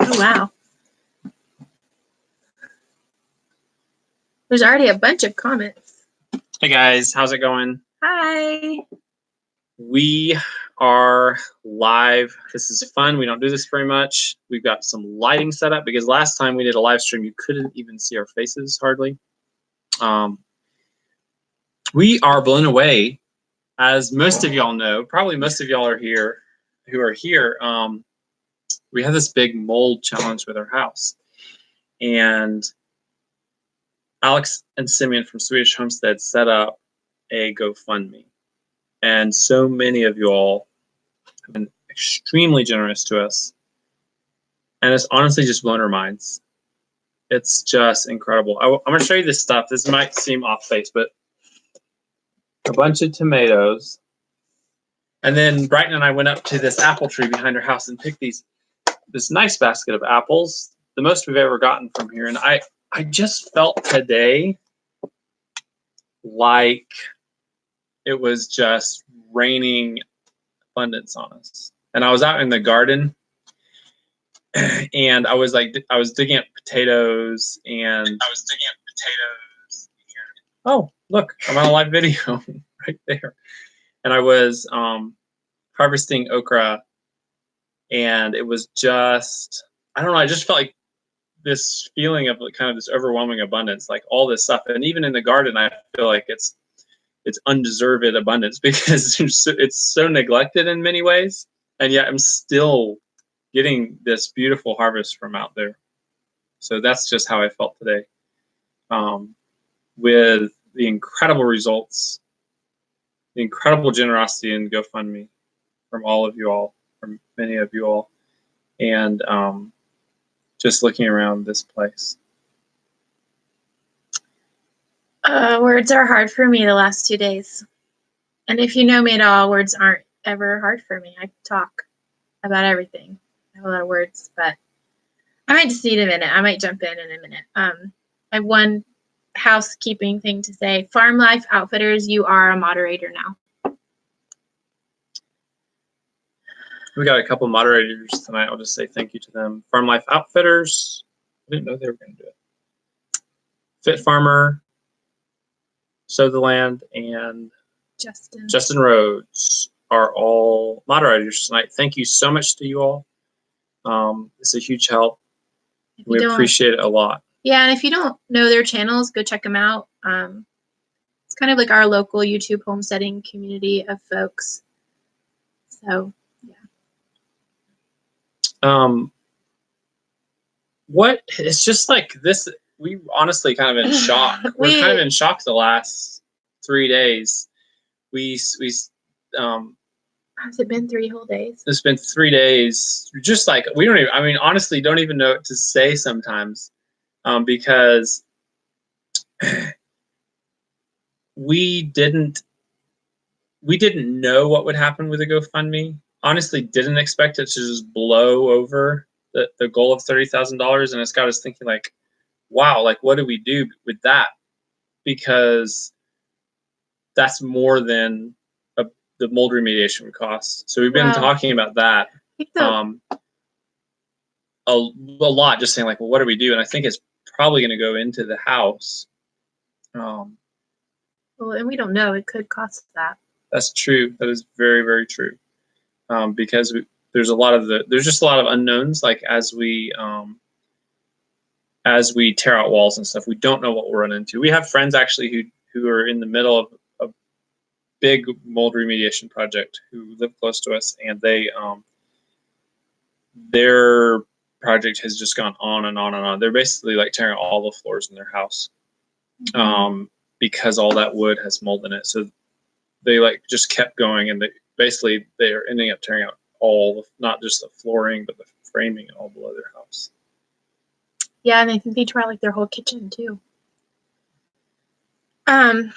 Oh, wow. There's already a bunch of comments. Hey guys, how's it going? Hi. We are live. This is fun. We don't do this very much. We've got some lighting set up because last time we did a live stream, you couldn't even see our faces hardly. We are blown away, as most of y'all know. Probably most of y'all are here who are here. We have this big mold challenge with our house, and Alex and Simeon from Swedish Homestead set up a GoFundMe. And so many of you all have been extremely generous to us. And it's honestly just blown our minds. It's just incredible. I'm going to show you this stuff. This might seem off base, but a bunch of tomatoes. And then Brighton and I went up to this apple tree behind our house and picked this nice basket of apples, the most we've ever gotten from here. And I just felt today like it was just raining abundance on us. And I was out in the garden and I was digging up potatoes and oh, look, I'm on a live video right there. And I was harvesting okra, and it was just, I don't know, I just felt like this feeling of kind of this overwhelming abundance, like all this stuff. And even in the garden, I feel like it's undeserved abundance because it's so neglected in many ways, and yet I'm still getting this beautiful harvest from out there. So that's just how I felt today, with the incredible results, the incredible generosity in GoFundMe from all of you all, from many of you all, and just looking around this place. Words are hard for me the last 2 days. And if you know me at all, words aren't ever hard for me. I talk about everything. I have a lot of words, but I might just need a minute. I might jump in a minute. I have one housekeeping thing to say. Farm Life Outfitters, you are a moderator now. We got a couple moderators tonight. I'll just say thank you to them. Farm Life Outfitters. I didn't know they were going to do it. Fit Farmer, Sow the Land, and Justin Rhodes are all moderators tonight. Thank you so much to you all. It's a huge help. We appreciate it a lot. Yeah, and if you don't know their channels, go check them out. It's kind of like our local YouTube homesteading community of folks. So, yeah. What it's just like this. We honestly kind of in shock. We're kind of in shock the last 3 days. Has it been 3 whole days? It's been 3 days. Just like we don't even. I mean, honestly, don't even know what to say sometimes, because we didn't know what would happen with the GoFundMe. Honestly, didn't expect it to just blow over the goal of $30,000, and it's got us thinking like, wow, like what do we do with that? Because that's more than the mold remediation would cost. So we've been talking about that a lot, just saying like, well, what do we do? And I think it's probably going to go into the house. Well, and we don't know. It could cost that. That's true. That is very, very true. Because there's just a lot of unknowns. Like as we tear out walls and stuff, we don't know what we'll run into. We have friends actually who are in the middle of a big mold remediation project who live close to us, and their project has just gone on and on and on. They're basically like tearing out all the floors in their house, because all that wood has mold in it. So they like just kept going, and they are ending up tearing out not just the flooring, but the framing all below their house. Yeah, and I think they tore out like their whole kitchen too. I'm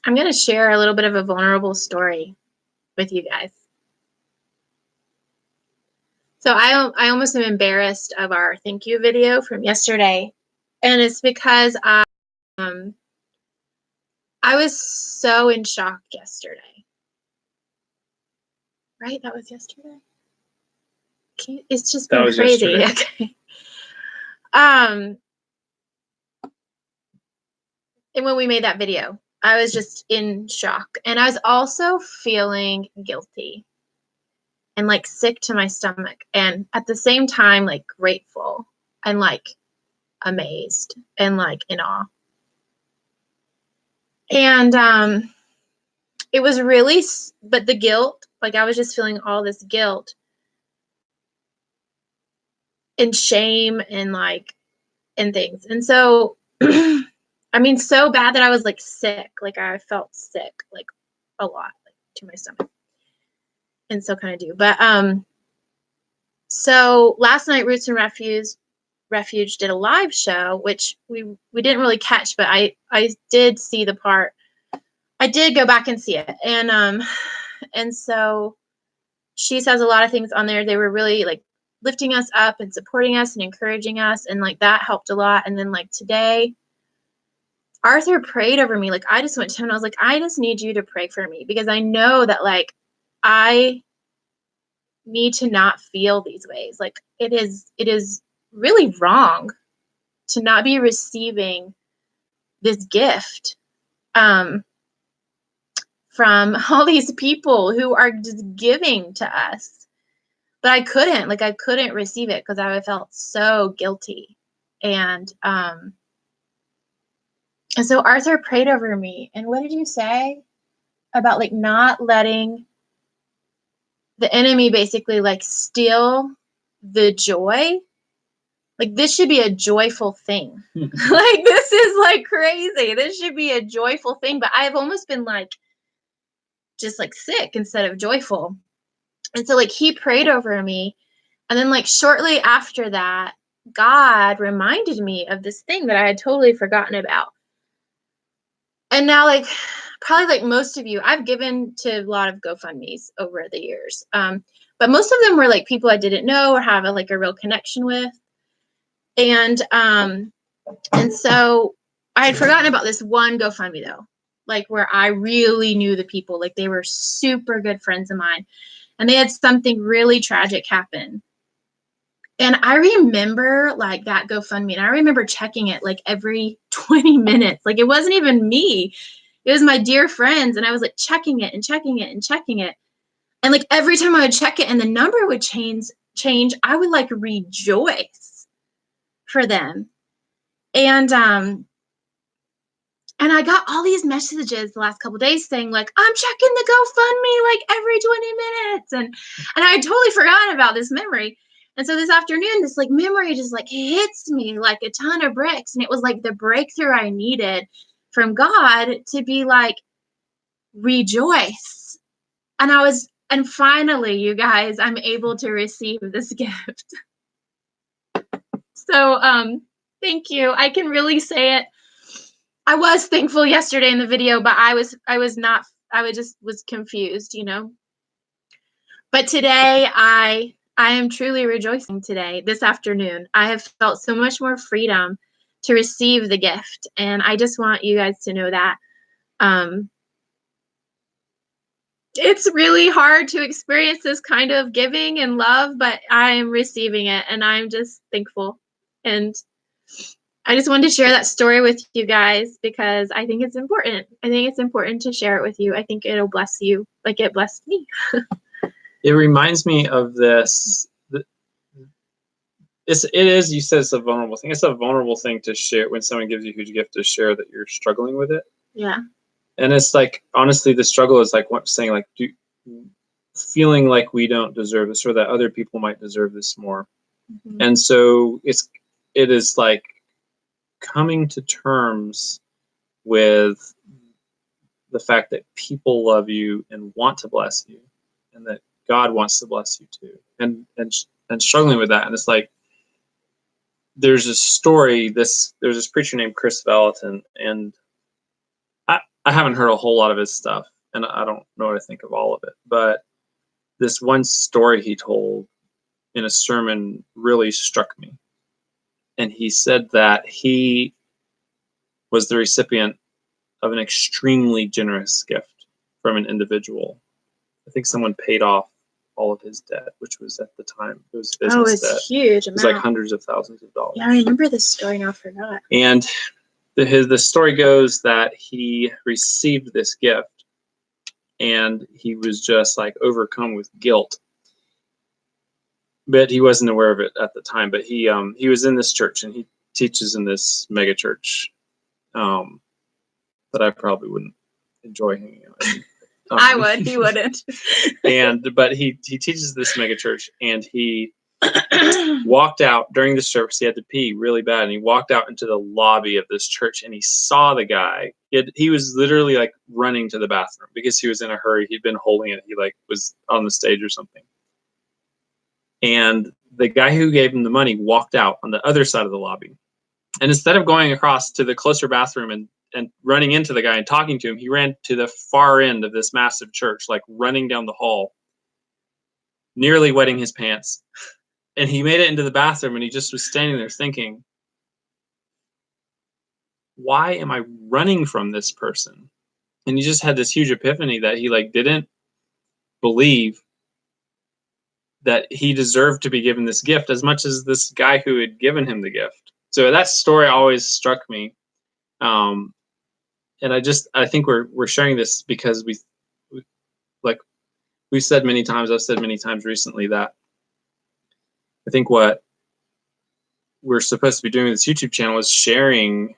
going to share a little bit of a vulnerable story with you guys. So I almost am embarrassed of our thank you video from yesterday. And it's because I was so in shock yesterday. Right? That was yesterday? It's just That been was crazy. yesterday. Okay. And when we made that video, I was just in shock. And I was also feeling guilty and like sick to my stomach. And at the same time, like grateful and like amazed and like in awe. And it was really, but the guilt, like I was just feeling all this guilt and shame and like, and things. And so, I mean, so bad that I was like sick. Like I felt sick, like a lot, like to my stomach. And so kind of do. But so last night Roots and Refuge did a live show, which we didn't really catch, but I did see the part. I did go back and see it. And so she says a lot of things on there. They were really like lifting us up and supporting us and encouraging us, and like that helped a lot. And then like today Arthur prayed over me. Like I just went to him and I was like, I just need you to pray for me because I know that like I need to not feel these ways. Like it is really wrong to not be receiving this gift from all these people who are just giving to us. But I couldn't receive it because I felt so guilty. And so Arthur prayed over me. And what did you say about like not letting the enemy basically like steal the joy? Like this should be a joyful thing. Like this is like crazy. This should be a joyful thing. But I've almost been like just like sick instead of joyful. And so like he prayed over me. And then like shortly after that, God reminded me of this thing that I had totally forgotten about. And now like probably like most of you, I've given to a lot of GoFundMes over the years. But most of them were like people I didn't know or have a real connection with. And so I had forgotten about this one GoFundMe though, like where I really knew the people, like they were super good friends of mine and they had something really tragic happen. And I remember like that GoFundMe and I remember checking it like every 20 minutes. Like it wasn't even me. It was my dear friends. And I was like checking it and checking it and checking it. And like every time I would check it and the number would change, I would like rejoice for them. And I got all these messages the last couple of days saying like, I'm checking the GoFundMe like every 20 minutes. And I had totally forgotten about this memory. And so this afternoon, this like memory just like hits me like a ton of bricks. And it was like the breakthrough I needed from God to be like, rejoice. And finally, you guys, I'm able to receive this gift. So thank you. I can really say it. I was thankful yesterday in the video, but I was confused, you know. But today I am truly rejoicing today, this afternoon. I have felt so much more freedom to receive the gift. And I just want you guys to know that it's really hard to experience this kind of giving and love, but I am receiving it and I'm just thankful. And I just wanted to share that story with you guys because I think it's important. I think it's important to share it with you. I think it'll bless you like it blessed me. It reminds me of this. You said it's a vulnerable thing. It's a vulnerable thing to share when someone gives you a huge gift to share that you're struggling with it. Yeah. And it's like, honestly, the struggle is like saying like, feeling like we don't deserve this or that other people might deserve this more. Mm-hmm. And so it is like coming to terms with the fact that people love you and want to bless you and that God wants to bless you too. And struggling with that. And it's like, there's a story, there's this preacher named Chris Salatin, and I haven't heard a whole lot of his stuff and I don't know what to think of all of it, but this one story he told in a sermon really struck me. And he said that he was the recipient of an extremely generous gift from an individual. I think someone paid off all of his debt, which was at the time, it was Oh, business it's debt. huge It was amount. like hundreds of thousands of dollars. Yeah, I remember this story. Now I forgot. And the story goes that he received this gift and he was just like overcome with guilt. But he wasn't aware of it at the time. But he was in this church and he teaches in this mega church that I probably wouldn't enjoy hanging out in. I would. He wouldn't. But he teaches this mega church, and he walked out during the service. He had to pee really bad, and he walked out into the lobby of this church, and he saw the guy. He was literally like running to the bathroom because he was in a hurry. He'd been holding it. He like was on the stage or something. And the guy who gave him the money walked out on the other side of the lobby. And instead of going across to the closer bathroom and running into the guy and talking to him, he ran to the far end of this massive church, like running down the hall, nearly wetting his pants. And he made it into the bathroom, and he just was standing there thinking, why am I running from this person? And he just had this huge epiphany that he like didn't believe that he deserved to be given this gift as much as this guy who had given him the gift. So that story always struck me. And I think we're sharing this because we've said many times, I've said many times recently that I think what we're supposed to be doing with this YouTube channel is sharing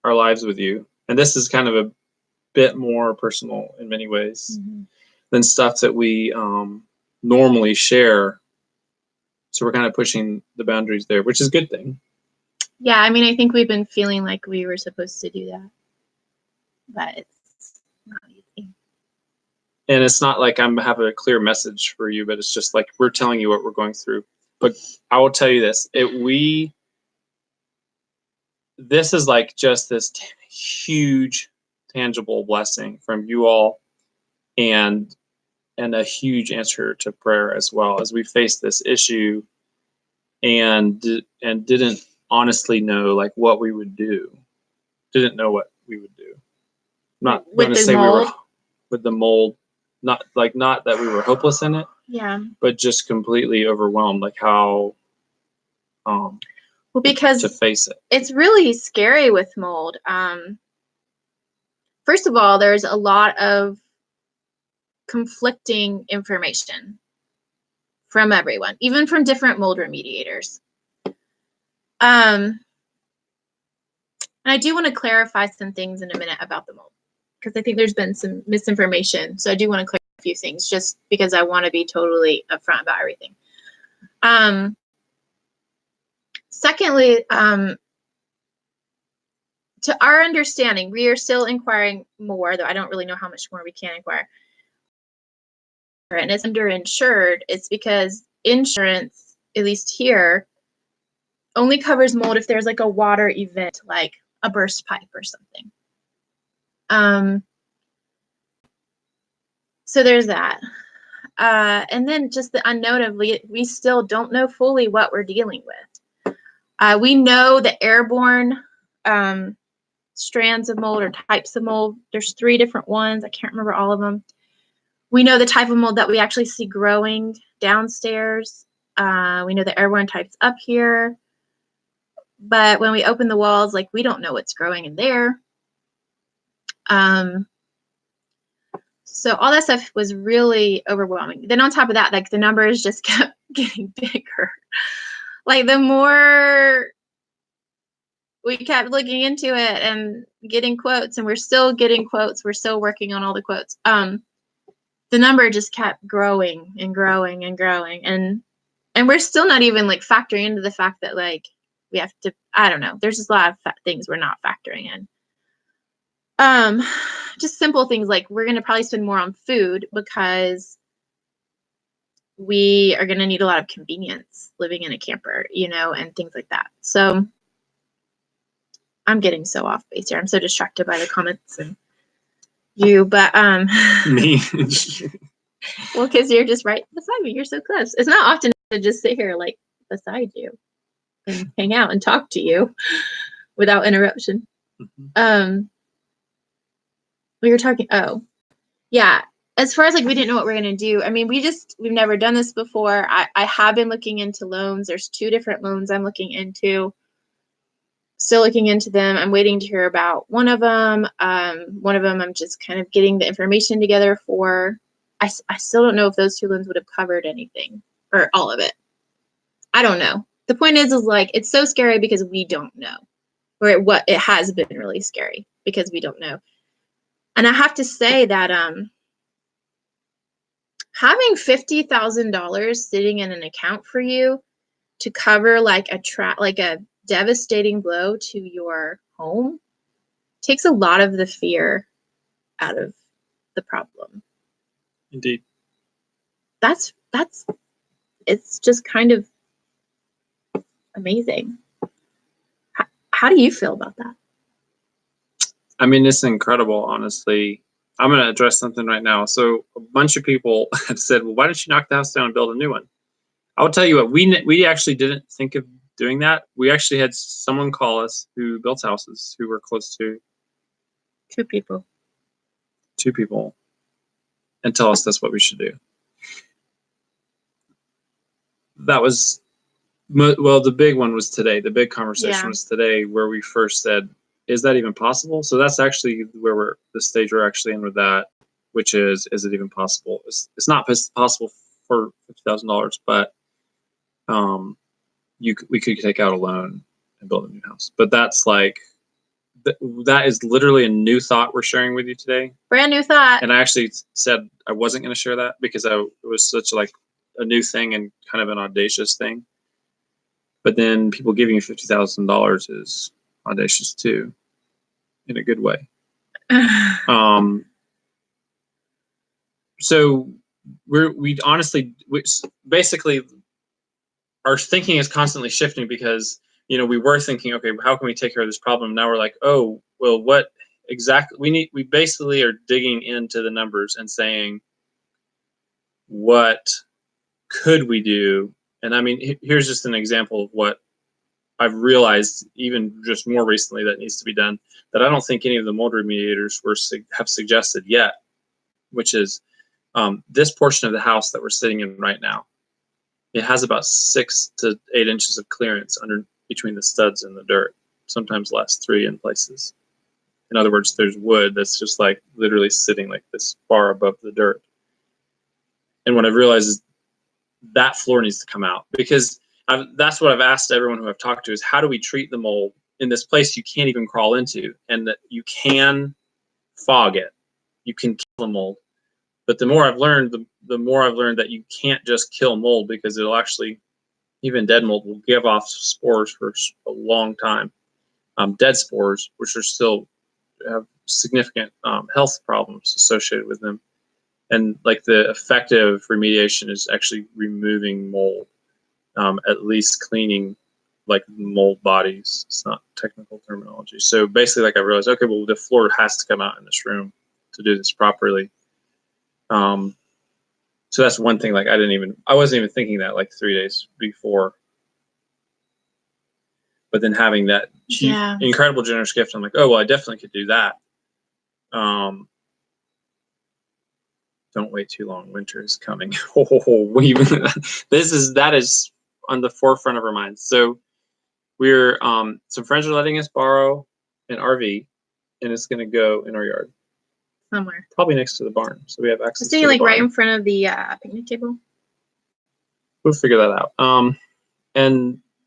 our lives with you. And this is kind of a bit more personal in many ways than stuff that we normally share. So we're kind of pushing the boundaries there, which is a good thing. Yeah, I mean, I think we've been feeling like we were supposed to do that, but it's not easy. And it's not like I have a clear message for you, but it's just like we're telling you what we're going through. But I will tell you this: this is like just this huge, tangible blessing from you all, and a huge answer to prayer as well, as we face this issue and didn't honestly know like what we would do. Didn't know what we would do. Not going to say mold. We were with the mold. Not that we were hopeless in it. Yeah. But just completely overwhelmed, like how because to face it. It's really scary with mold. First of all, there's a lot of conflicting information from everyone, even from different mold remediators. And I do want to clarify some things in a minute about the mold, because I think there's been some misinformation. So I do want to clarify a few things just because I want to be totally upfront about everything. Secondly, to our understanding, we are still inquiring more, though I don't really know how much more we can inquire. And it's underinsured. It's because insurance, at least here, only covers mold if there's like a water event, like a burst pipe or something. So there's that. And then just the unknown of we still don't know fully what we're dealing with. We know the airborne strands of mold or types of mold. There's 3 different ones. I can't remember all of them. We know the type of mold that we actually see growing downstairs. We know the airborne types up here. But when we open the walls, like, we don't know what's growing in there. So all that stuff was really overwhelming. Then on top of that, like, the numbers just kept getting bigger. Like, the more we kept looking into it and getting quotes, and we're still getting quotes. We're still working on all the quotes. The number just kept growing and growing and growing. And we're still not even like factoring into the fact that like we have to, I don't know. There's just a lot of things we're not factoring in. Just simple things like we're going to probably spend more on food because we are going to need a lot of convenience living in a camper, you know, and things like that. So I'm getting so off base here. I'm so distracted by the comments and you, but me. Well, because you're just right beside me. You're so close. It's not often to just sit here like beside you and hang out and talk to you without interruption. We were talking. Oh, yeah. as far as like, we didn't know what we're going to do. I mean, we've never done this before. I have been looking into loans. There's 2 different loans I'm looking into. Still looking into them. I'm waiting to hear about one of them. One of them I'm just kind of getting the information together for. I still don't know if those 2 loans would have covered anything or all of it. I don't know. The point is like, it's so scary because we don't know, or it has been really scary because we don't know. And I have to say that having $50,000 sitting in an account for you to cover like a devastating blow to your home takes a lot of the fear out of the problem. Indeed. It's just kind of amazing. How do you feel about that? I mean, it's incredible, honestly. I'm going to address something right now. So a bunch of people have said, well, why don't you knock the house down and build a new one? I will tell you what, we actually didn't think of doing that. We actually had someone call us who built houses who were close to 2 people. 2 people and tell us that's what we should do. That was, well, the big one was today. The big conversation was today where we first said, is that even possible? So that's actually where the stage we're actually in with that, which is it even possible? It's not possible for $50,000, but we could take out a loan and build a new house. But that's like, that is literally a new thought we're sharing with you today. Brand new thought. And I actually said I wasn't going to share that because it was such like a new thing and kind of an audacious thing. But then people giving you $50,000 is audacious too, in a good way. So we honestly, basically, our thinking is constantly shifting because, we were thinking, okay, how can we take care of this problem? Now we're like, oh, well, what exactly we basically are digging into the numbers and saying, what could we do? And I mean, here's just an example of what I've realized even just more recently that needs to be done, that I don't think any of the mold remediators have suggested yet, which is this portion of the house that we're sitting in right now. It has about 6 to 8 inches of clearance between the studs and the dirt, sometimes less, 3 in places. In other words, there's wood that's just like literally sitting like this far above the dirt. And what I've realized is that floor needs to come out, because that's what I've asked everyone who I've talked to is, how do we treat the mold in this place you can't even crawl into, and that you can fog it, you can kill the mold. But the more I've learned, the more I've learned that you can't just kill mold, because it'll actually, even dead mold will give off spores for a long time. Dead spores, which are still have significant health problems associated with them. And like the effective remediation is actually removing mold, at least cleaning like mold bodies. It's not technical terminology. So basically, like I realized, okay, well, the floor has to come out in this room to do this properly. So that's one thing. Like I wasn't even thinking that like 3 days before. But then having that incredible generous gift, I'm like, oh well, I definitely could do that. Don't wait too long. Winter is coming. That is on the forefront of our minds. So we're some friends are letting us borrow an RV, and it's going to go in our yard somewhere, probably next to the barn. So we have access. So like right in front of the picnic table. We'll figure that out.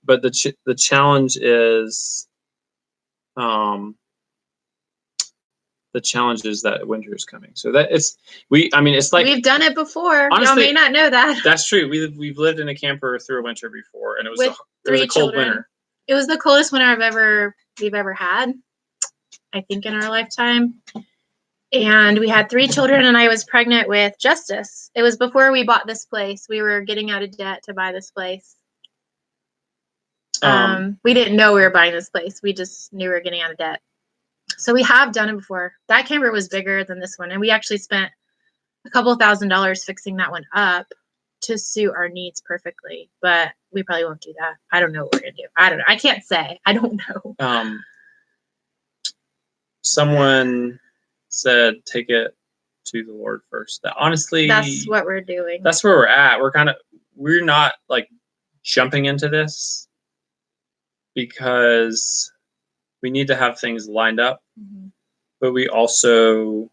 But the challenge is, that winter is coming. So that it's like we've done it before. Honestly, y'all may not know that. That's true. We've lived in a camper through a winter before, and it was a cold winter. It was the coldest winter we've ever had, I think, in our lifetime. And we had 3 children, and I was pregnant with Justice. It was before we bought this place. We were getting out of debt to buy this place. We didn't know we were buying this place. We just knew we were getting out of debt. So we have done it before. That camper was bigger than this one, and we actually spent a couple $1,000s fixing that one up to suit our needs perfectly. But we probably won't do that. I don't know what we're gonna do. I don't know. I can't say. I don't know. Someone said take it to the Lord first. That honestly, That's what we're doing. That's where we're at. We're not like jumping into this because we need to have things lined up, but we also,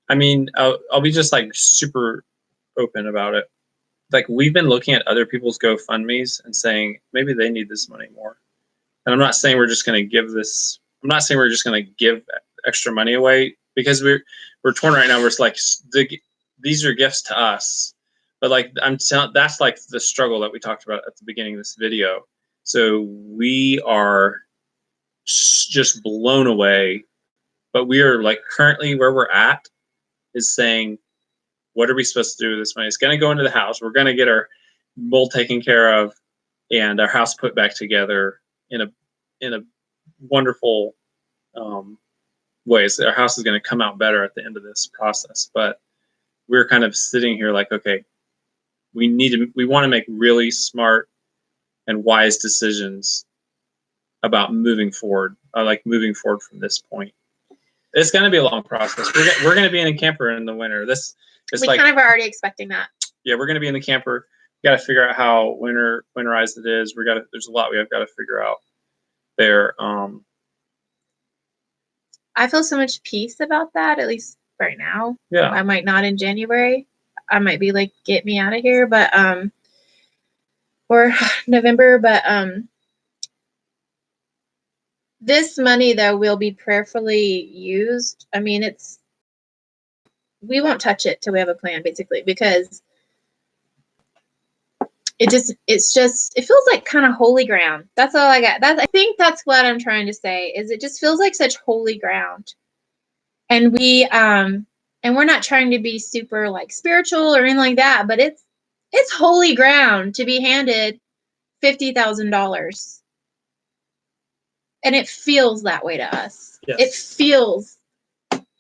I mean, I'll be just like super open about it. Like, we've been looking at other people's GoFundMes and saying maybe they need this money more. And I'm not saying we're just going to give this. I'm not saying we're just going to give extra money away, because we're torn right now. We're like, these are gifts to us, but like that's like the struggle that we talked about at the beginning of this video. So we are just blown away, but we are like currently where we're at is saying, what are we supposed to do with this money? It's going to go into the house. We're going to get our mold taken care of and our house put back together in a wonderful ways. Our house is going to come out better at the end of this process. But we're kind of sitting here like, okay, we want to make really smart and wise decisions about moving forward, from this point. It's going to be a long process. We're going to be in a camper in the winter. We kind of are already expecting that. Yeah, we're going to be in the camper. We got to figure out how winterized it is. There's a lot we have got to figure out there. I feel so much peace about that, at least right now. Yeah. I might not in January. I might be like, get me out of here, but or November, but this money though will be prayerfully used. I mean, we won't touch it till we have a plan, basically, because it feels like kind of holy ground. That's all I got. I think that's what I'm trying to say, is it just feels like such holy ground. And we're not trying to be super like spiritual or anything like that, but it's holy ground to be handed $50,000. And it feels that way to us. Yes. It feels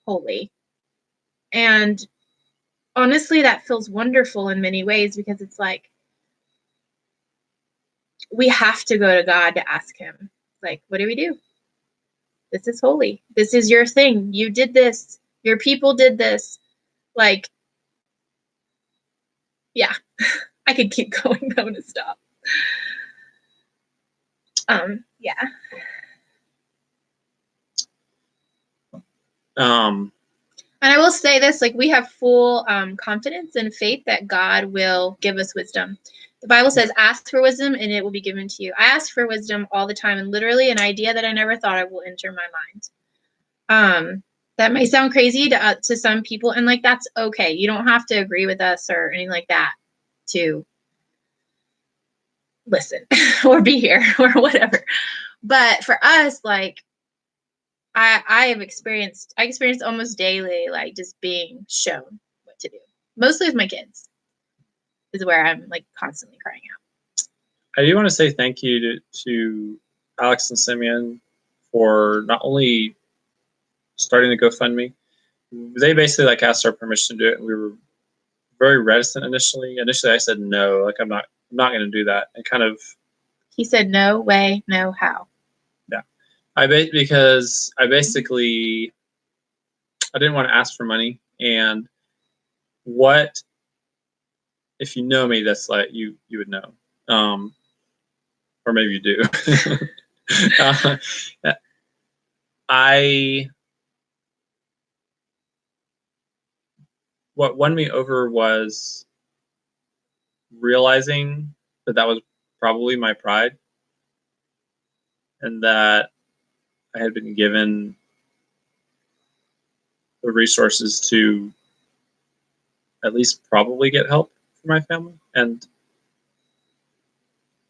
holy. And honestly, that feels wonderful in many ways, because it's like, we have to go to God to ask him, like, what do we do? This is holy. This is your thing. You did this. Your people did this. Like, yeah, I could keep going. I'm going to stop. Yeah. And I will say this, like, we have full confidence and faith that God will give us wisdom. The Bible says, ask for wisdom and it will be given to you. I ask for wisdom all the time, and literally an idea that I never thought of will enter my mind. That may sound crazy to some people, and like, that's okay. You don't have to agree with us or anything like that to listen or be here or whatever. But for us, like, I experienced almost daily, like, just being shown what to do. Mostly with my kids is where I'm like constantly crying out. I do want to say thank you to Alex and Simeon for not only starting the GoFundMe. They basically like asked our permission to do it, and we were very reticent initially. Initially, I said no, like, I'm not going to do that. And kind of, he said, no way, no how. Yeah, because I basically, I didn't want to ask for money, and what, if you know me, that's like, you would know, or maybe you do. What won me over was realizing that was probably my pride, and that I had been given the resources to at least probably get help for my family, and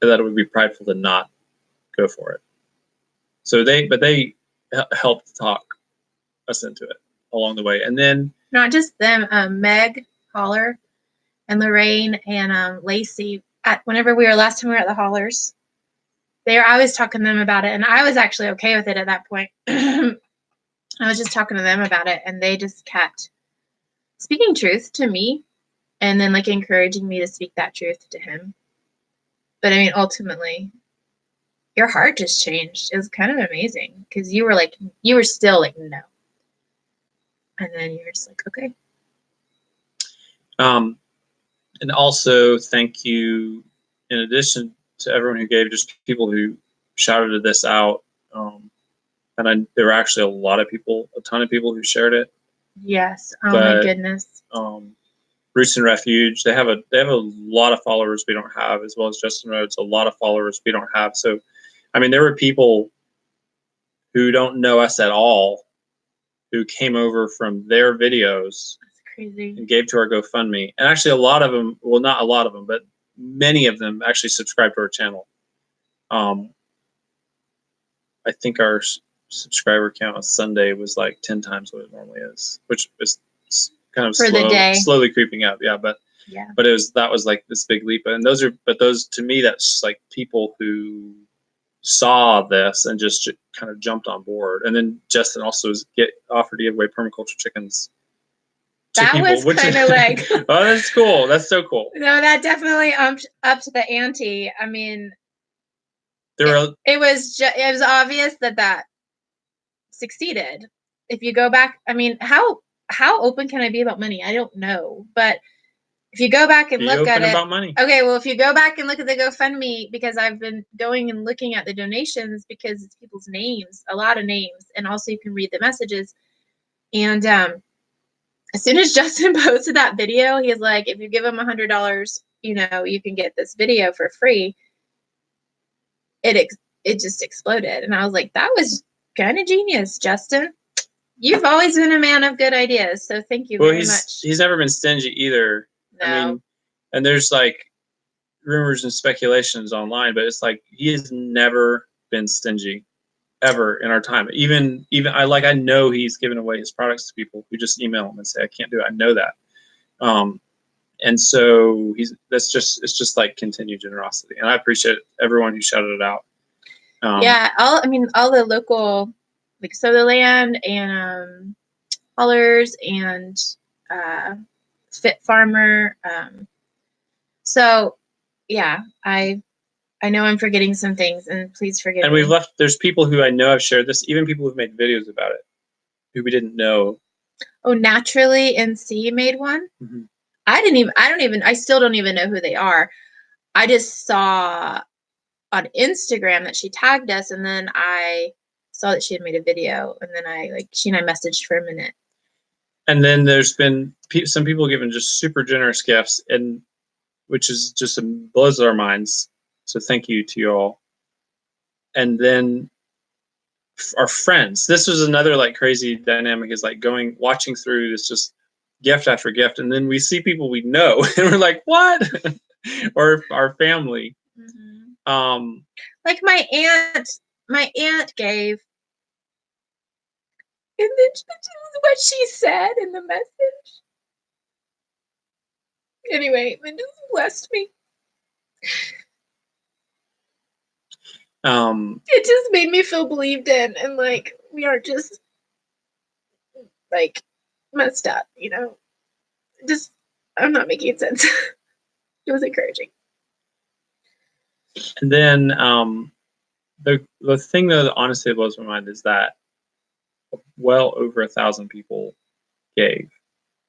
that it would be prideful to not go for it. So they helped talk us into it along the way. And then, not just them, Meg Holler and Lorraine and Lacey, whenever last time we were at the Hollers, I was talking to them about it, and I was actually okay with it at that point. I was just talking to them about it, and they just kept speaking truth to me, and then like encouraging me to speak that truth to him. But I mean, ultimately, your heart just changed. It was kind of amazing, because you were still like, no. And then you're just like, okay. And also thank you, in addition to everyone who gave, just people who shouted this out. There were actually a ton of people who shared it. Yes. Oh my goodness. Roots and Refuge, they have a lot of followers we don't have, as well as Justin Rhodes, a lot of followers we don't have. So, I mean, there were people who don't know us at all who came over from their videos. That's crazy. And gave to our GoFundMe. And actually, a lot of them, well, not a lot of them, but many of them actually subscribed to our channel. I think our subscriber count on Sunday was like 10 times what it normally is, which is kind of slowly creeping up. Yeah, but that was like this big leap. And those to me, that's like people who saw this and just kind of jumped on board. And then Justin also offered to give away permaculture chickens. That was kind of like, oh, that's cool. That's so cool. No, that definitely up to the ante. I mean, it was obvious that succeeded. If you go back, I mean, how open can I be about money? I don't know, but if you go back and look at it, about money. Okay, well, if you go back and look at the GoFundMe, because I've been going and looking at the donations because it's people's names, a lot of names, and also you can read the messages. And as soon as Justin posted that video, he's like, if you give him $100, you can get this video for free. It just exploded. And I was like, that was kind of genius, Justin. You've always been a man of good ideas. So thank you very much. He's never been stingy either. No. I mean, and there's like rumors and speculations online, but it's like he has never been stingy ever in our time. Even I know he's given away his products to people who just email him and say, I can't do it. I know that. And so it's just like continued generosity. And I appreciate everyone who shouted it out. All the local, like Sutherland and Haulers and Fit Farmer. So yeah, I know I'm forgetting some things, and please forgive me. And there's people who I know have shared this, even people who've made videos about it, who we didn't know. Oh, Naturally NC made one. Mm-hmm. I still don't even know who they are. I just saw on Instagram that she tagged us, and then I saw that she had made a video, and then she and I messaged for a minute. And then there's been some people giving just super generous gifts, and which is just blows our minds. So thank you to you all. And then our friends. This was another like crazy dynamic, is like watching through this just gift after gift, and then we see people we know, and we're like, what? Or our family. Mm-hmm. Like my aunt gave, and then this is what she said in the message. Anyway, it just blessed me. It just made me feel believed in, and like we aren't just like messed up, Just, I'm not making sense. It was encouraging. And then the thing that honestly blows my mind is that well over 1,000 people gave,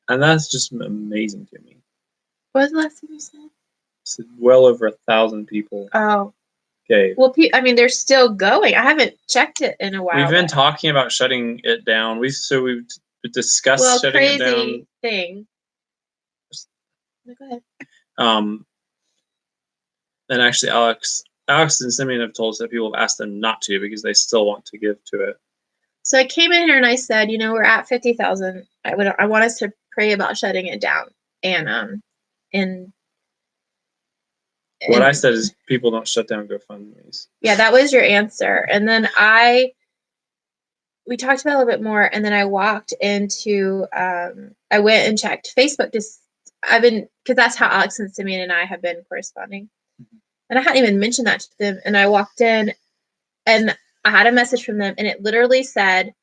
and that's just amazing to me. What was the last thing you said? So well over 1,000 people. Oh. Gave. Well, they're still going. I haven't checked it in a while. We've been talking about shutting it down. We've discussed shutting it down. Crazy thing. No, go ahead. And actually, Alex and Simeon have told us that people have asked them not to because they still want to give to it. So I came in here and I said, we're at 50,000. I want us to pray about shutting it down. And what I said is people don't shut down GoFundMes. Yeah, that was your answer. And then we talked about it a little bit more, and then I walked into, I went and checked Facebook. Because that's how Alex and Simeon and I have been corresponding. Mm-hmm. And I hadn't even mentioned that to them. And I walked in, and I had a message from them, and it literally said,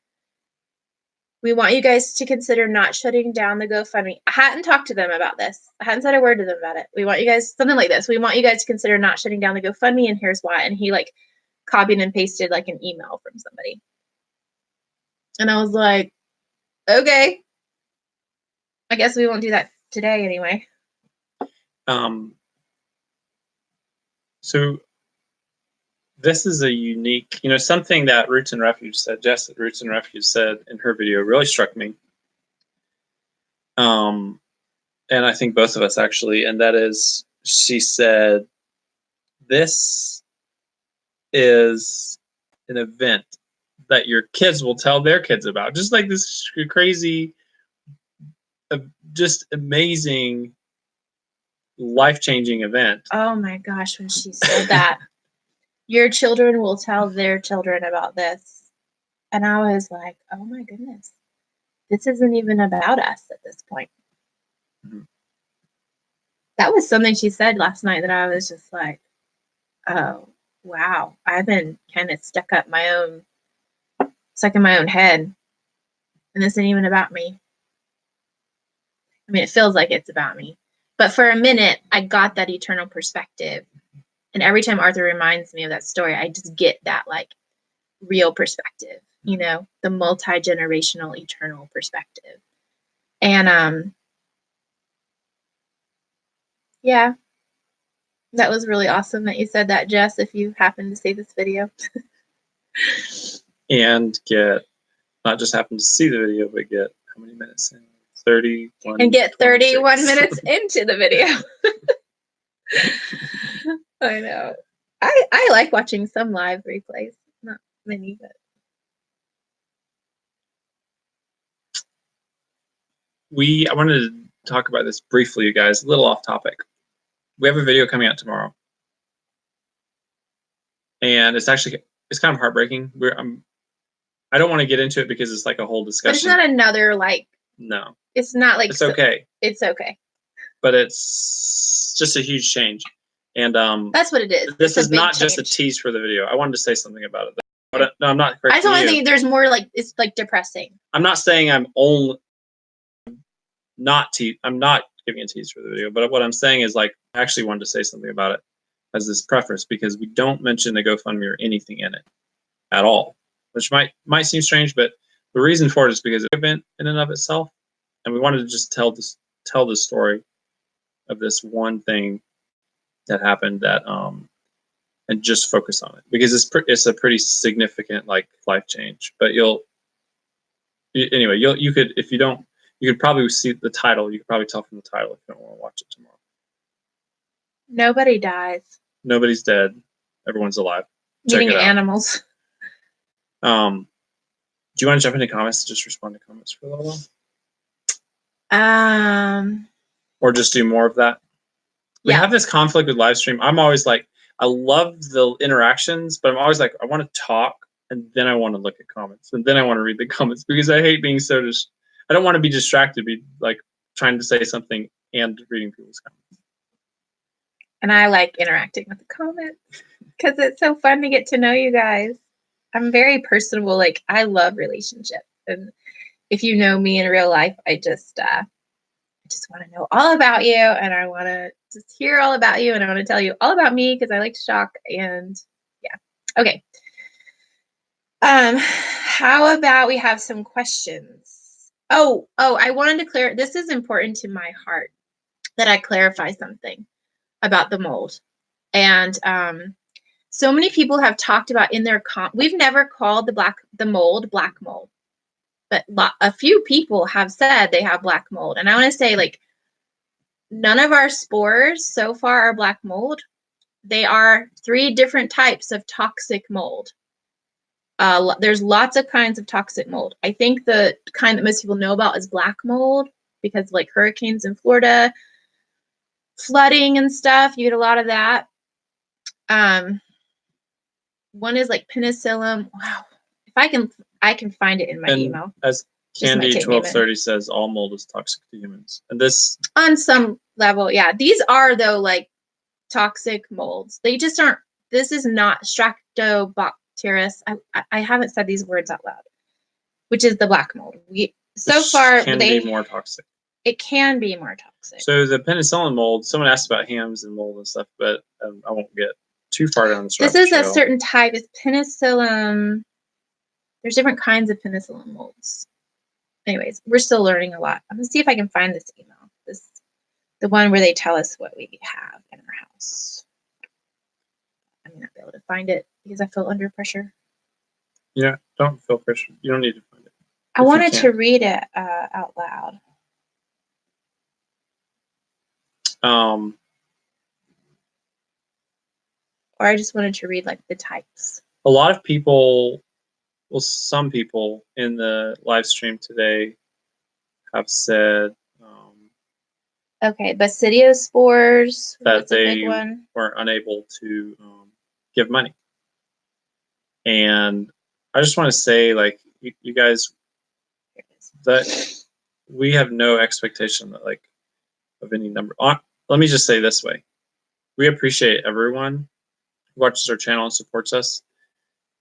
we want you guys to consider not shutting down the GoFundMe. I hadn't talked to them about this. I hadn't said a word to them about it. We want you guys, something like this. We want you guys to consider not shutting down the GoFundMe, and here's why. And he copied and pasted an email from somebody. And I was like, okay. I guess we won't do that today anyway. So this is a unique, something that Roots and Refuge said, Jess at Roots and Refuge said in her video really struck me. And I think both of us actually, and that is, she said, this is an event that your kids will tell their kids about. Just like this crazy, just amazing, life-changing event. Oh my gosh, when she said that, your children will tell their children about this. And I was like, oh my goodness, this isn't even about us at this point. Mm-hmm. That was something she said last night that I was just like, oh, wow. I've been kind of stuck in my own head. And this isn't even about me. I mean, it feels like it's about me. But for a minute, I got that eternal perspective. And every time Arthur reminds me of that story, I just get that like real perspective, the multi-generational eternal perspective. And yeah, that was really awesome that you said that, Jess, if you happen to see this video. And not just happen to see the video, but get how many minutes in? 31. And get 31 minutes into the video. I know. I like watching some live replays. Not many, but. I wanted to talk about this briefly, you guys, a little off topic. We have a video coming out tomorrow. And it's kind of heartbreaking. I don't want to get into it because it's like a whole discussion. But it's not another no. It's not like it's okay. It's okay. But it's just a huge change. And that's what it is. This is not just a tease for the video. I wanted to say something about it. But no, I'm not correcting I just want to think there's more it's depressing. I'm not saying I'm not giving a tease for the video, but what I'm saying is I actually wanted to say something about it as this preface because we don't mention the GoFundMe or anything in it at all, which might seem strange, but the reason for it is because it's an event in and of itself, and we wanted to just tell the story of this one thing that happened and just focus on it because it's a pretty significant life change. But you could if you don't. You could probably see the title. You could probably tell from the title if you don't want to watch it tomorrow. Nobody dies. Nobody's dead. Everyone's alive. Meaning animals. Do you want to jump into comments? Just respond to comments for a little while. Or just do more of that. We have this conflict with live stream. I'm always I love the interactions, but I'm always I want to talk and then I want to look at comments and then I want to read the comments because I hate being so I don't want to be distracted, be trying to say something and reading people's comments. And I like interacting with the comments because it's so fun to get to know you guys. I'm very personable. I love relationships. And if you know me in real life, I just want to know all about you. And I want to just hear all about you. And I want to tell you all about me because I like to shock. And yeah. Okay. How about we have some questions? Oh, I wanted to this is important to my heart that I clarify something about the mold. And so many people have talked about in their we've never called the mold black mold, but a few people have said they have black mold. And I want to say none of our spores so far are black mold. They are 3 different types of toxic mold. There's lots of kinds of toxic mold. I think the kind that most people know about is black mold because hurricanes in Florida, flooding and stuff, you get a lot of that. One is penicillin. Wow. If I can find it in my email. As Candy 1230 says, all mold is toxic to humans. And this on some level, yeah. These are though toxic molds. They just aren't. This is not Streptobacterus. I haven't said these words out loud, which is the black mold. So far can be more toxic. It can be more toxic. So the penicillin mold, someone asked about hams and mold and stuff, but I won't get too far down this rabbit trail. This is a certain type. It's penicillin. There's different kinds of penicillin molds. anyways, we're still learning a lot. I'm gonna see if I can find this email. The one where they tell us what we have in our house. I may not be able to find it because I feel under pressure. Yeah, don't feel pressure. You don't need to find it. I wanted to read it out loud. Or I just wanted to read like the types. A lot of people, well, some people in the live stream today have said okay, Basidiospores. That they were unable to give money. And I just want to say, like, you guys, that we have no expectation that, like, of any number. Let me just say this way. We appreciate everyone who watches our channel and supports us,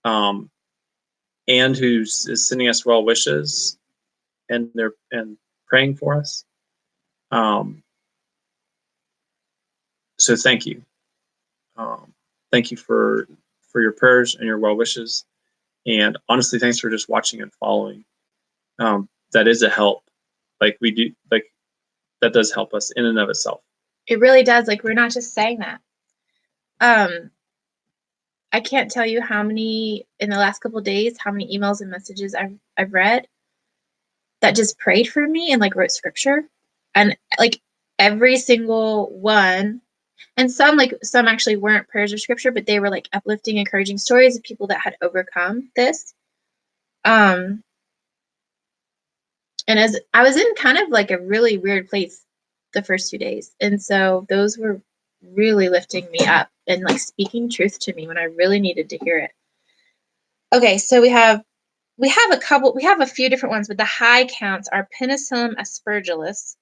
and who is sending us well wishes and praying for us. So thank you. Thank you for your prayers and your well wishes. And honestly, thanks for just watching and following. That is a help. Like, we do, like, that does help us in and of itself. It really does. Like, we're not just saying that. I can't tell you how many in the last couple of days, how many emails and messages I've read that just prayed for me and like wrote scripture, and like every single one. And some actually weren't prayers or scripture, but they were like uplifting, encouraging stories of people that had overcome this. And as I was in kind of like a really weird place the first 2 days. And so those were really lifting me up and like speaking truth to me when I really needed to hear it. Okay, so we have a few different ones, but the high counts are Penicillin aspergillus,